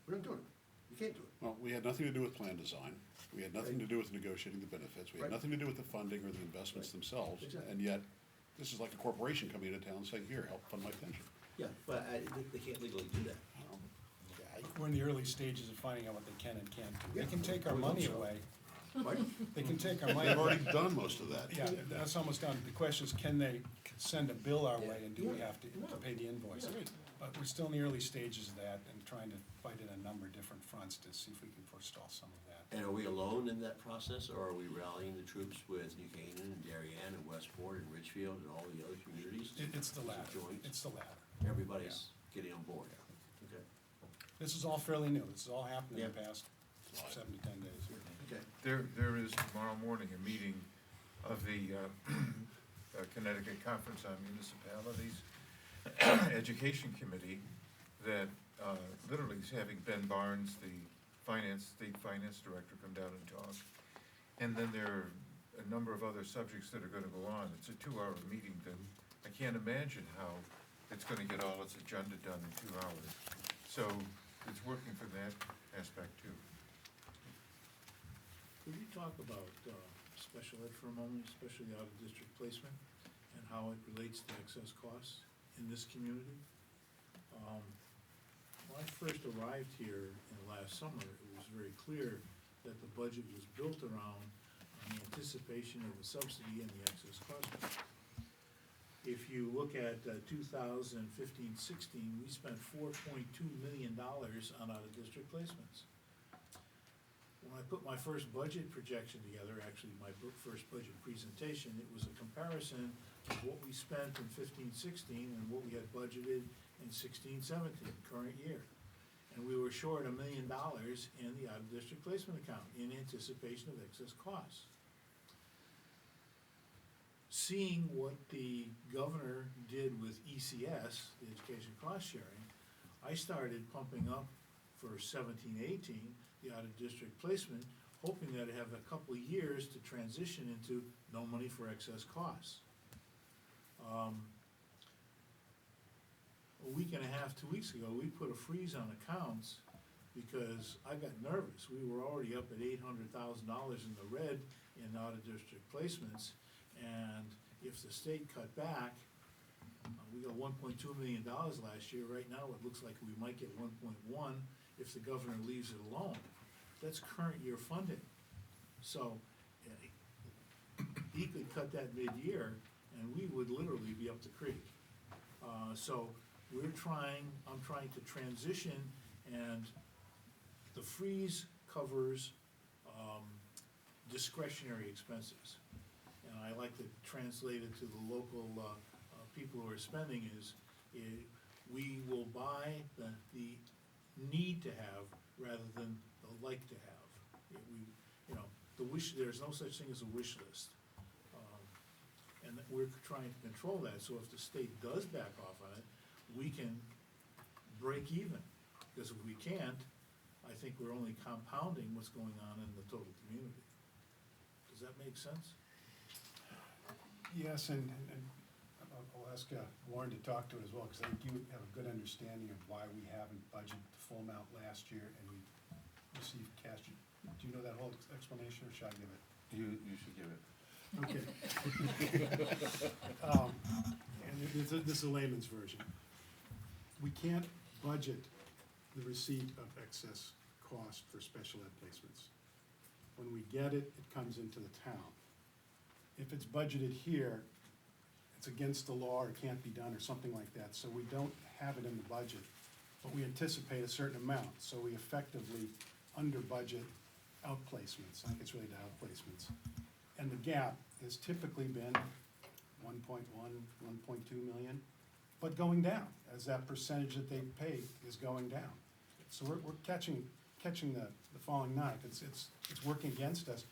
we're not doing it. You can't do it. Well, we had nothing to do with plan design. We had nothing to do with negotiating the benefits. We had Right. nothing to do with the funding or the investments Right. themselves. Exactly. And yet, this is like a corporation coming into town and saying, here, help fund my pension. Yeah, but they can't legally do that. We're in the early stages of finding out what they can and can't do. They Yeah, can take our we hope money so. away. Pardon? They can take our money They've away. already done most of that. Yeah, that's almost done. The question is, can they send a bill our way, and do we Yeah. have to pay the invoice? Yeah. But we're still in the early stages of that, and trying to fight in a number of different fronts to see if we can forestall some of that. And are we alone in that process, or are we rallying the troops with New Canaan and Darien and Westport and Richfield and all the other communities? It's the latter. Joint? It's the latter. Everybody's getting on board. Okay. This is all fairly new. This has all happened in the Yeah. past 7 to 10 days. Okay. There is tomorrow morning a meeting of the Connecticut Conference on Municipalities Education Committee that literally is having Ben Barnes, the state finance director, come down and talk. And then there are a number of other subjects that are gonna go on. It's a 2-hour meeting that I can't imagine how it's gonna get all its agenda done in 2 hours. So it's working for that aspect too. Could we talk about special ed for a moment, especially the out-of-district placement, and how it relates to excess costs in this community? When I first arrived here in last summer, it was very clear that the budget was built around the anticipation of the subsidy and the excess cost. If you look at 2015-16, we spent $4.2 million on out-of-district placements. When I put my first budget projection together, actually my first budget presentation, it was a comparison of what we spent in 15-16 and what we had budgeted in 16-17, current year. And we were short $1 million in the out-of-district placement account in anticipation of excess costs. Seeing what the governor did with ECS, the education cost sharing, I started pumping up for 17-18 the out-of-district placement, hoping that I'd have a couple of years to transition into no money for excess costs. A week and a half, 2 weeks ago, we put a freeze on accounts because I got nervous. We were already up at $800,000 in the red in out-of-district placements, and if the state cut back, we got $1.2 million last year. Right now, it looks like we might get 1.1 if the governor leaves it alone. That's current year funding. So he could cut that mid-year and we would literally be up the creek. So I'm trying to transition, and the freeze covers discretionary expenses. And I like to translate it to the local people who are spending we will buy the need to have rather than the like to have. There's no such thing as a wish list. And we're trying to control that, so if the state does back off on it, we can break even. Because if we can't, I think we're only compounding what's going on in the total community. Does that make sense? Yes, and I'll ask Warren to talk to it as well, because I think you have a good understanding of why we haven't budgeted the full amount last year and we received cash. Do you know that whole explanation, or should I give it? You should give it. Okay. And this is a layman's version. We can't budget the receipt of excess cost for special ed placements. When we get it, it comes into the town. If it's budgeted here, it's against the law or it can't be done or something like that, so we don't have it in the budget, but we anticipate a certain amount, so we effectively under budget outplacements. I think it's really the outplacements. And the gap has typically been 1.1, 1.2 million, but going down as that percentage that they pay is going down. So we're catching the falling knife. It's working against us.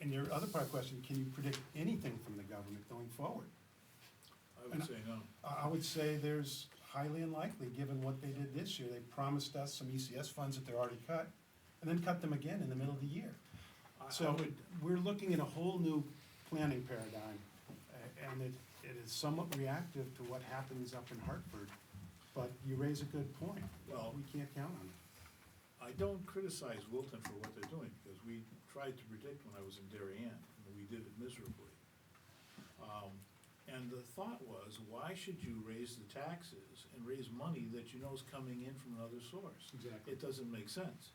And your other part of the question, can you predict anything from the government going forward? I would say no. I would say there's highly unlikely, given what they did this year. They promised us some ECS funds that they're already cut, and then cut them again in the middle of the year. So we're looking at a whole new planning paradigm, and it is somewhat reactive to what happens up in Hartford. But you raise a good point. Well, we can't count on it. I don't criticize Wilton for what they're doing, because we tried to predict when I was in Darien, and we did it miserably. And the thought was, why should you raise the taxes and raise money that you know is coming in from another source? Exactly. It doesn't make sense.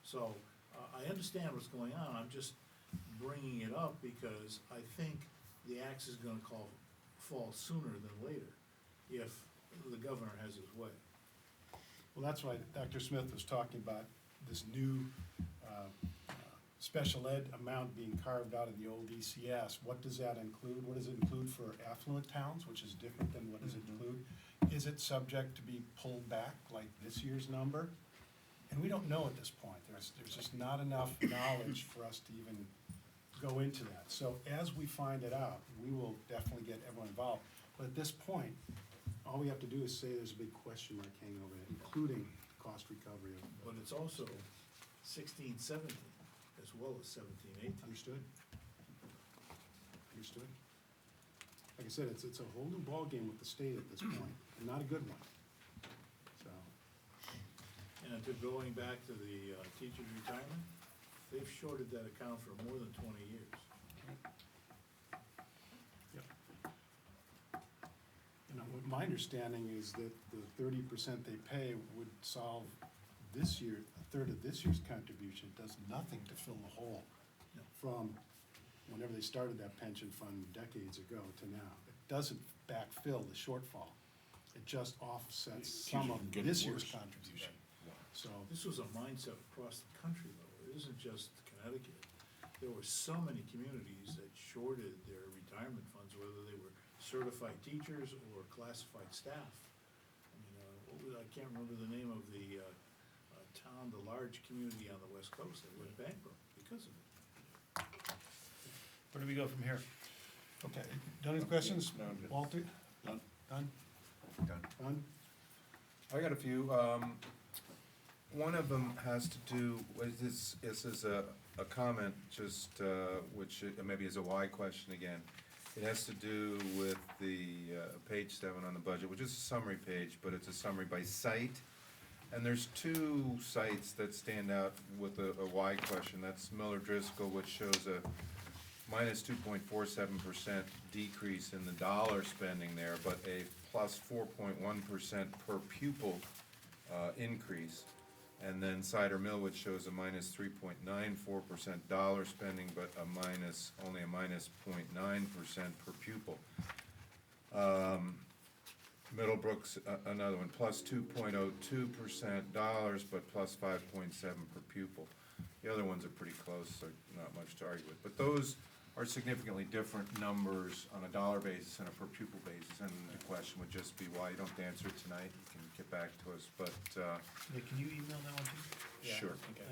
So, I understand what's going on, I'm just bringing it up because I think the axe is gonna fall sooner than later, if the governor has his way. Well, that's why Dr. Smith was talking about this new special ed amount being carved out of the old ECS. What does that include? What does it include for affluent towns, which is different than what does it include? Is it subject to be pulled back like this year's number? And we don't know at this point. There's just not enough knowledge for us to even go into that. So as we find it out, we will definitely get everyone involved. But at this point, all we have to do is say there's a big question mark hanging over it, including cost recovery. But it's also 16-17 as well as 17-18. Understood. Understood. Like I said, it's a whole new ballgame with the state at this point, and not a good one. So. And to going back to the teacher's retirement, they've shorted that account for more than 20 years. You know, what my understanding is that the 30% they pay would solve this year, a third of this year's contribution. It does nothing to fill the hole No. from whenever they started that pension fund decades ago to now. It doesn't backfill the shortfall. It just offsets some of Getting this year's worse. contribution. So, This was a mindset across the country, though. It isn't just Connecticut. There were so many communities that shorted their retirement funds, whether they were certified teachers or classified staff. I mean, I can't remember the name of the town, the large community on the west coast that went bankrupt because of it. Where do we go from here? okay, done with questions? No, I'm good. Walter? Done. Done? Done. Done? I got a few. One of them has to do, this is a comment, just, which maybe is a why question again. It has to do with the page 7 on the budget, which is a summary page, but it's a summary by site. And there's two sites that stand out with a why question. That's Miller Driscoll, which shows a minus 2.47% decrease in the dollar spending there, but a plus 4.1% per pupil increase. And then Cider Mill, which shows a minus 3.94% dollar spending, but only a minus 0.9% per pupil. Middlebrook's another one, plus 2.02% dollars, but plus 5.7 per pupil. The other ones are pretty close, so not much to argue with. But those are significantly different numbers on a dollar basis and a per pupil basis. And the question would just be why you don't have to answer it tonight. You can get back to us, but, Yeah, can you email that one too? Yeah, sure. okay.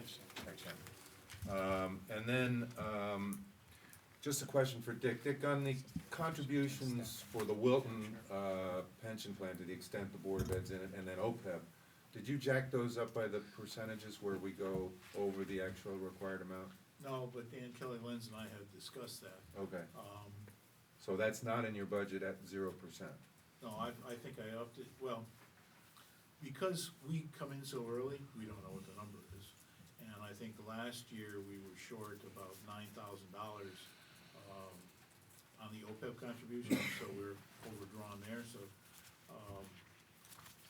Excellent. And then, just a question for Dick. Dick, on the contributions for the Wilton pension plan, to the extent the Board of Ed's in it, and then OPEB, did you jack those up by the percentages where we go over the actual required amount? No, but Dan Kelly Lenz and I have discussed that. Okay, Um, so that's not in your budget at 0%? No, I think I upped it, well, because we come in so early, we don't know what the number is. And I think last year we were short about $9,000 on the OPEB contribution, so we're overdrawn there, so,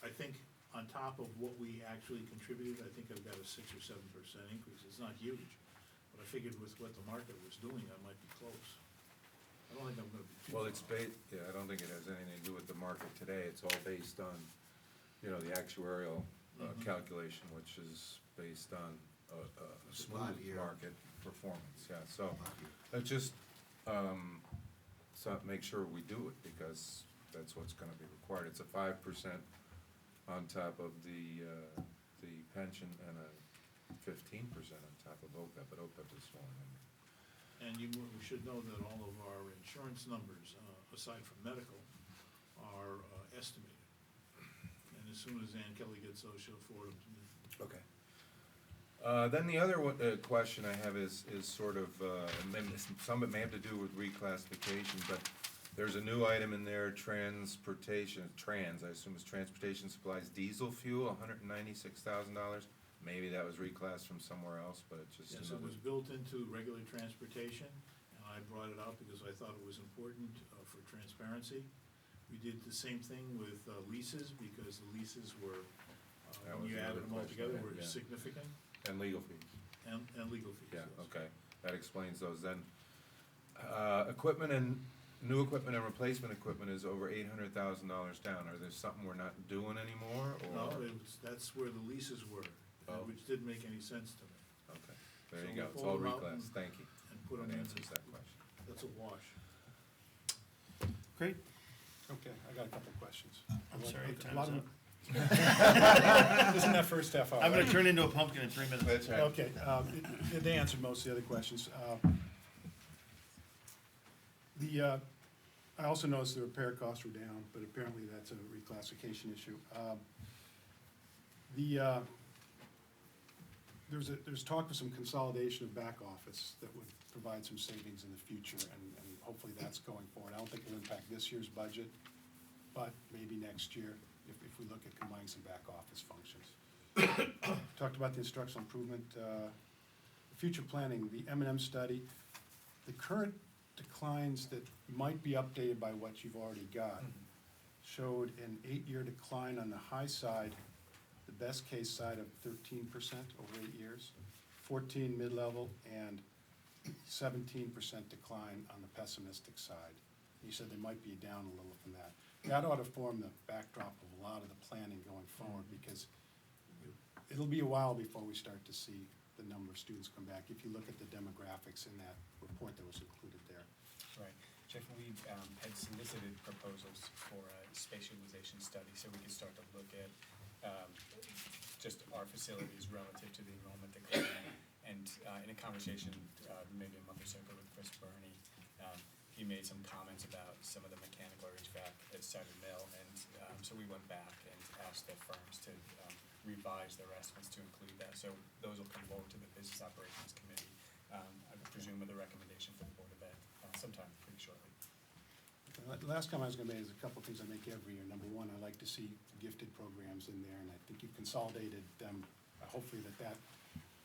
I think on top of what we actually contributed, I think I've got a 6 or 7% increase. It's not huge, but I figured with what the market was doing, I might be close. I don't think I'm gonna be too Well, far it's off. yeah, I don't think it has anything to do with the market today. It's all based on, you know, the actuarial Mhm. calculation, which is based on a It's a smooth 5-year. market performance, yeah. So, just, so make sure we do it, because that's what's gonna be required. It's a 5% on top of the pension and a 15% on top of OPEB, but OPEB is smaller number. And we should know that all of our insurance numbers, aside from medical, are estimated. And as soon as Ann Kelly gets those, she'll forward them to me. Okay. Then the other question I have is sort of, some of it may have to do with reclassification, but there's a new item in there, transportation, I assume it's transportation supplies, diesel fuel, $196,000. Maybe that was reclassed from somewhere else, but it's just Yes, it another. was built into regular transportation, and I brought it out because I thought it was important for transparency. We did the same thing with leases, because the leases were, That when was you added another them all question, together, yeah, were yeah. significant, And legal fees. and legal fees. Yeah, yes. okay, that explains those then. New equipment and replacement equipment is over $800,000 down. Are there something we're not doing anymore, or? No, that's where the leases were, Oh. which didn't make any sense to me, Okay, there So you we go, it's pulled all them out reclass, and- thank you. and put them That in. answers that question. That's a wash. Great. Okay, I got a couple of questions. I'm sorry, A lot time's of up. Isn't that first half hour? I'm gonna turn into a pumpkin in 3 minutes. That's right. Okay, they answered most of the other questions. I also noticed the repair costs were down, but apparently that's a reclassification issue. There's talk of some consolidation of back office that would provide some savings in the future, and hopefully that's going forward. I don't think it'll impact this year's budget, but maybe next year, if we look at combining some back office functions. Talked about the instructional improvement, future planning, the M&M study. The current declines that might be updated by what you've already got showed an 8-year decline on the high side, the best case side of 13% over 8 years, 14 mid-level, and 17% decline on the pessimistic side. You said they might be down a little from that. That ought to form the backdrop of a lot of the planning going forward, because it'll be a while before we start to see the number of students come back, if you look at the demographics in that report that was included there. Right. Jeff, we had solicited proposals for a space utilization study, so we could start to look at just our facilities relative to the enrollment decline. And in a conversation maybe a month or so ago with Chris Burney, he made some comments about some of the mechanical or HVAC at Sutter Mill, and so we went back and asked the firms to revise their estimates to include that. So those will come forward to the Business Operations Committee, I presume with a recommendation for the Board of Ed sometime pretty shortly. The last comment I was gonna make is a couple of things I make every year. Number one, I like to see gifted programs in there, and I think you've consolidated them. Hopefully that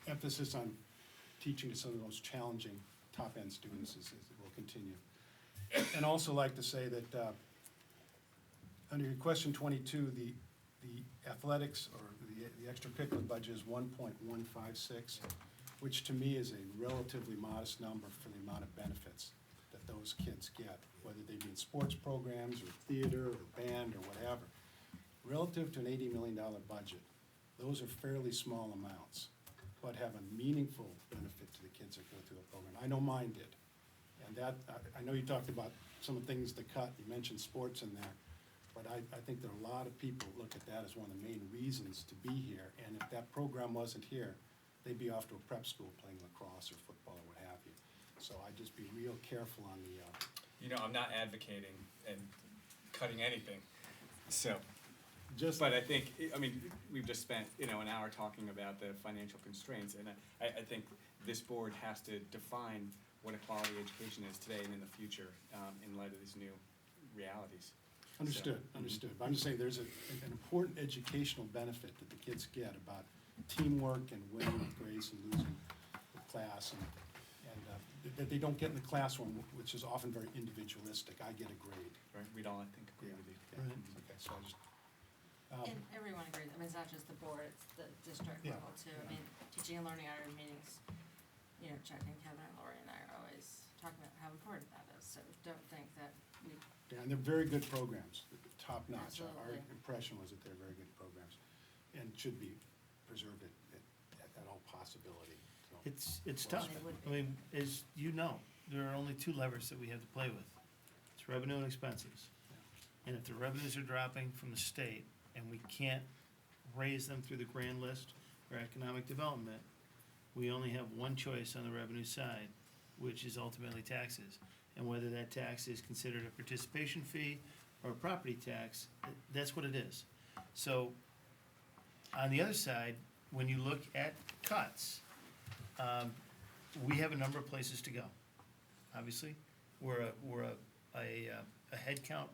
emphasis on teaching to some of the most challenging top-end students will continue. And also like to say that under your question 22, the athletics or the extracurricular budget is 1.156, which to me is a relatively modest number for the amount of benefits that those kids get, whether they be in sports programs or theater or band or whatever. Relative to an $80 million budget, those are fairly small amounts, but have a meaningful benefit to the kids that go through the program. I know mine did. And that, I know you talked about some of the things to cut, you mentioned sports in there, but I think there are a lot of people that look at that as one of the main reasons to be here. And if that program wasn't here, they'd be off to a prep school playing lacrosse or football or what have you. So I'd just be real careful on the, You know, I'm not advocating and cutting anything, so. just. But I think, I mean, we've just spent, an hour talking about the financial constraints, and I think this board has to define what a quality education is today and in the future, in light of these new realities. Understood, So, understood. But I'm just saying, there's an important educational benefit that the kids get about teamwork and winning with grace and losing with class, and that they don't get in the classroom, which is often very individualistic. I get a grade. Right, we'd all, I think, agree with you. Yeah. Okay, so I just, And everyone agrees, I mean, it's not just the board, it's the district Yeah. level too. I mean, teaching and learning hour meetings, Chuck and Kevin and Lori and I are always talking about how important that is, so don't think that we, yeah, and they're very good programs, top notch. Our Absolutely. impression was that they're very good programs and should be preserved at all possibility. So, It's well tough. They would I mean, as you know, there are only two levers that we have to play with. It's revenue and expenses. And if the revenues are dropping from the state and we can't raise them through the grand list or economic development, we only have one choice on the revenue side, which is ultimately taxes. And whether that tax is considered a participation fee or a property tax, that's what it is. So, on the other side, when you look at cuts, we have a number of places to go. Obviously, we're a headcount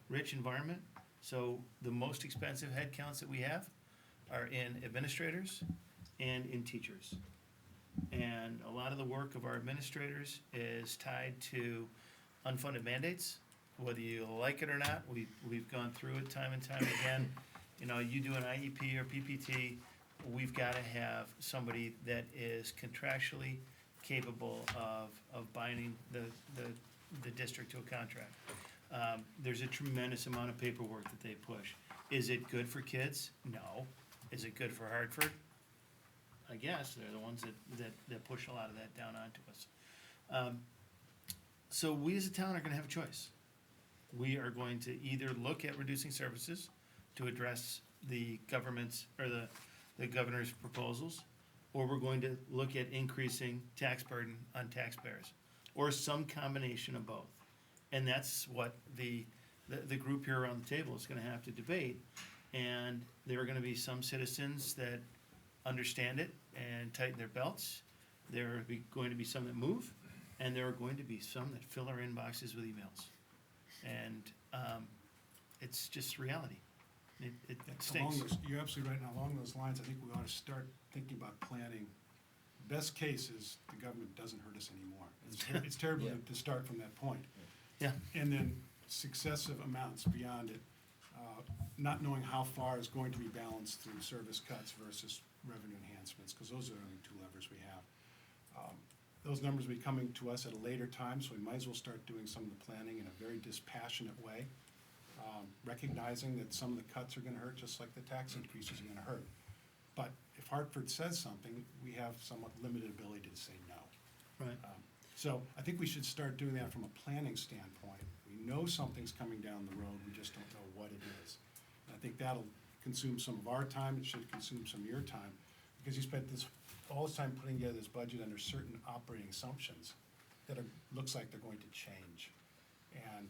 rich environment, so the most expensive headcounts that we have are in administrators and in teachers. And a lot of the work of our administrators is tied to unfunded mandates, whether you like it or not. We've gone through it time and time again. You do an IEP or PPT, we've gotta have somebody that is contractually capable of binding the district to a contract. There's a tremendous amount of paperwork that they push. Is it good for kids? No. Is it good for Hartford? I guess, they're the ones that push a lot of that down onto us. So we as a town are gonna have a choice. We are going to either look at reducing services to address the government's, or the governor's proposals, or we're going to look at increasing tax burden on taxpayers, or some combination of both. And that's what the group here around the table is gonna have to debate. And there are gonna be some citizens that understand it and tighten their belts. There are going to be some that move, and there are going to be some that fill our inboxes with emails. And it's just reality. It Along stinks. those, you're absolutely right, and along those lines, I think we ought to start thinking about planning. Best case is the government doesn't hurt us anymore. It's terrible to start from that point. Yeah. And then successive amounts beyond it, not knowing how far is going to be balanced through service cuts versus revenue enhancements, because those are the only two levers we have. Those numbers will be coming to us at a later time, so we might as well start doing some of the planning in a very dispassionate way, recognizing that some of the cuts are gonna hurt, just like the tax increases are gonna hurt. But if Hartford says something, we have somewhat limited ability to say no. Right. So I think we should start doing that from a planning standpoint. We know something's coming down the road, we just don't know what it is. And I think that'll consume some of our time, it should consume some of your time, because you spent all this time putting together this budget under certain operating assumptions that looks like they're going to change. And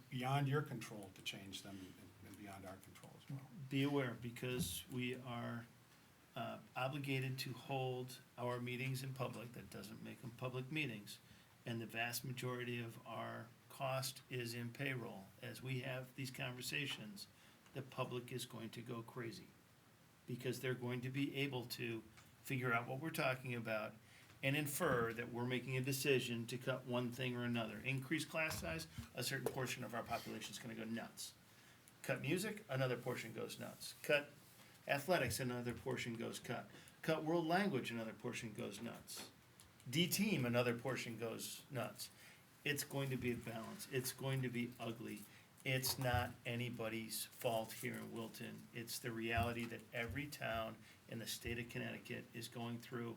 beyond your control to change them, and beyond our control as well. Be aware, because we are obligated to hold our meetings in public. That doesn't make them public meetings. And the vast majority of our cost is in payroll. As we have these conversations, the public is going to go crazy, because they're going to be able to figure out what we're talking about and infer that we're making a decision to cut one thing or another. Increase class size, a certain portion of our population is gonna go nuts. Cut music, another portion goes nuts. Cut athletics, another portion goes cut. Cut world language, another portion goes nuts. D-team, another portion goes nuts. It's going to be a balance. It's going to be ugly. It's not anybody's fault here in Wilton. It's the reality that every town in the state of Connecticut is going through.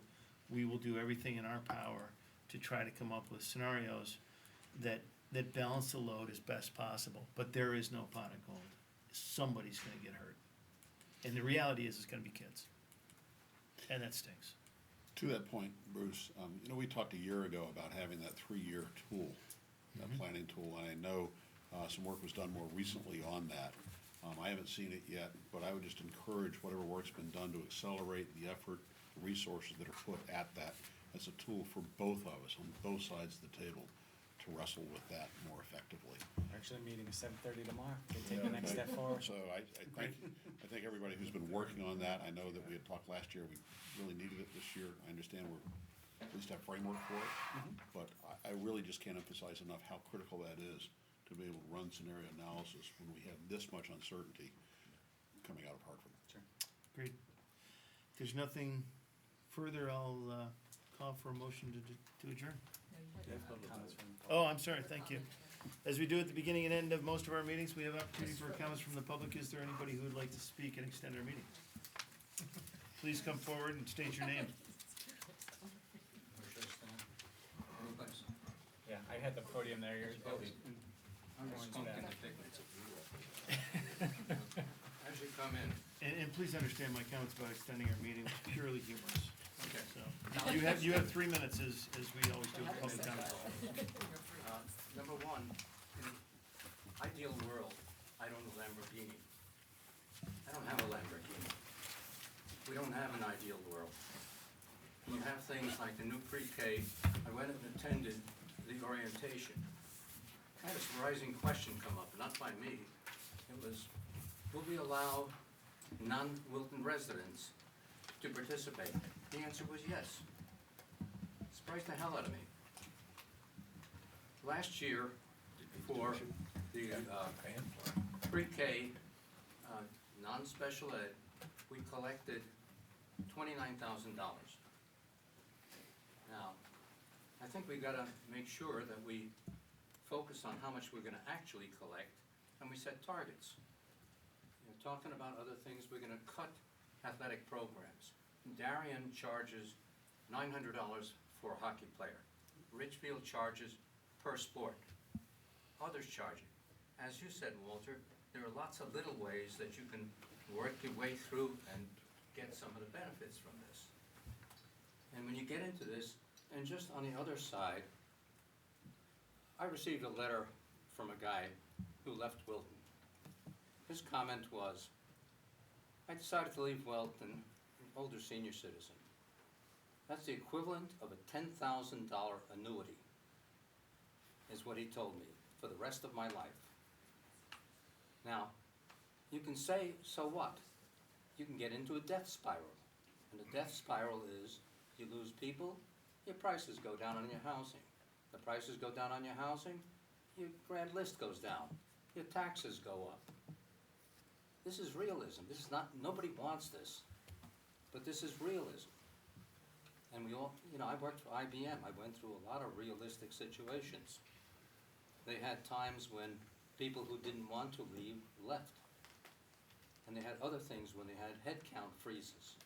We will do everything in our power to try to come up with scenarios that balance the load as best possible. But there is no pot of gold. Somebody's gonna get hurt. And the reality is, it's gonna be kids. And that stinks. To that point, Bruce, we talked a year ago about having that 3-year tool, that planning tool, and I know some work was done more recently on that. I haven't seen it yet, but I would just encourage whatever work's been done to accelerate the effort, the resources that are put at that as a tool for both of us, on both sides of the table, to wrestle with that more effectively. We're actually meeting at 7:30 tomorrow, to take the next step forward. So I think everybody who's been working on that, I know that we had talked last year, we really needed it this year. I understand we're, at least have framework for it, but I really just can't emphasize enough how critical that is to be able to run scenario analysis when we have this much uncertainty coming out of Hartford. Sure. Great. If there's nothing further, I'll call for a motion to adjourn. Comments from- Oh, I'm sorry, thank you. As we do at the beginning and end of most of our meetings, we have opportunity for comments from the public. Is there anybody who would like to speak and extend our meeting? Please come forward and state your name. Yeah, I had the podium there. You're- Orange back. As you come in. And please understand my comments about extending our meeting was purely humorous. Okay. So, you have 3 minutes as we always do with public comment. Number one, in an ideal world, I don't have a Lamborghini. I don't have a Lamborghini. We don't have an ideal world. You have things like the new pre-K. I went and attended the orientation. I had this rising question come up, not by me. It was, will we allow non-Wilton residents to participate? The answer was yes. Surprised the hell out of me. Last year, for the pre-K, non-special ed, we collected $29,000. Now, I think we gotta make sure that we focus on how much we're gonna actually collect, and we set targets. Talking about other things, we're gonna cut athletic programs. Darien charges $900 for a hockey player. Richfield charges per sport. Others charge it. As you said, Walter, there are lots of little ways that you can work your way through and get some of the benefits from this. And when you get into this, and just on the other side, I received a letter from a guy who left Wilton. His comment was, I decided to leave Wilton, an older senior citizen. That's the equivalent of a $10,000 annuity, is what he told me, for the rest of my life. Now, you can say, so what? You can get into a death spiral. And the death spiral is, you lose people, your prices go down on your housing. The prices go down on your housing, your grand list goes down, your taxes go up. This is realism. This is not, nobody wants this, but this is realism. And we all, you know, I worked for IBM. I went through a lot of realistic situations. They had times when people who didn't want to leave left. And they had other things when they had headcount freezes.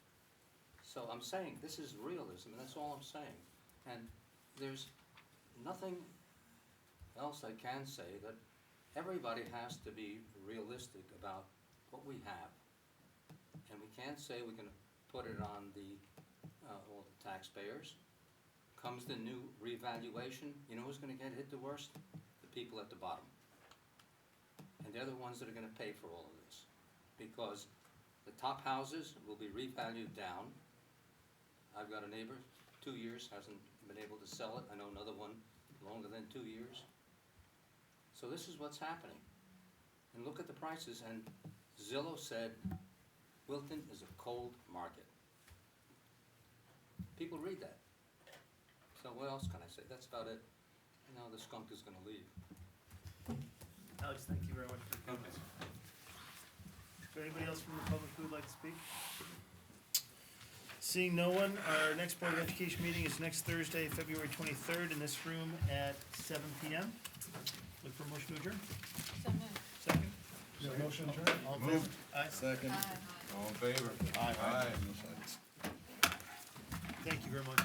So I'm saying, this is realism, and that's all I'm saying. And there's nothing else I can say, that everybody has to be realistic about what we have. And we can't say we're gonna put it on the, all the taxpayers. Comes the new revaluation, you know who's gonna get hit the worst? The people at the bottom. And they're the ones that are gonna pay for all of this. Because the top houses will be revalued down. I've got a neighbor, 2 years, hasn't been able to sell it. I know another one longer than 2 years. So this is what's happening. And look at the prices, and Zillow said Wilton is a cold market. People read that. So what else can I say? That's about it. Now the skunk is gonna leave. Alex, thank you very much for your comments. Is there anybody else from the public who would like to speak? Seeing no one, our next Board of Education meeting is next Thursday, February 23rd, in this room at 7 p.m. Look for a motion to adjourn. So moved. Second? Is there a motion adjourned? All in favor? Aye. Second. All in favor? Aye. Aye. Thank you very much.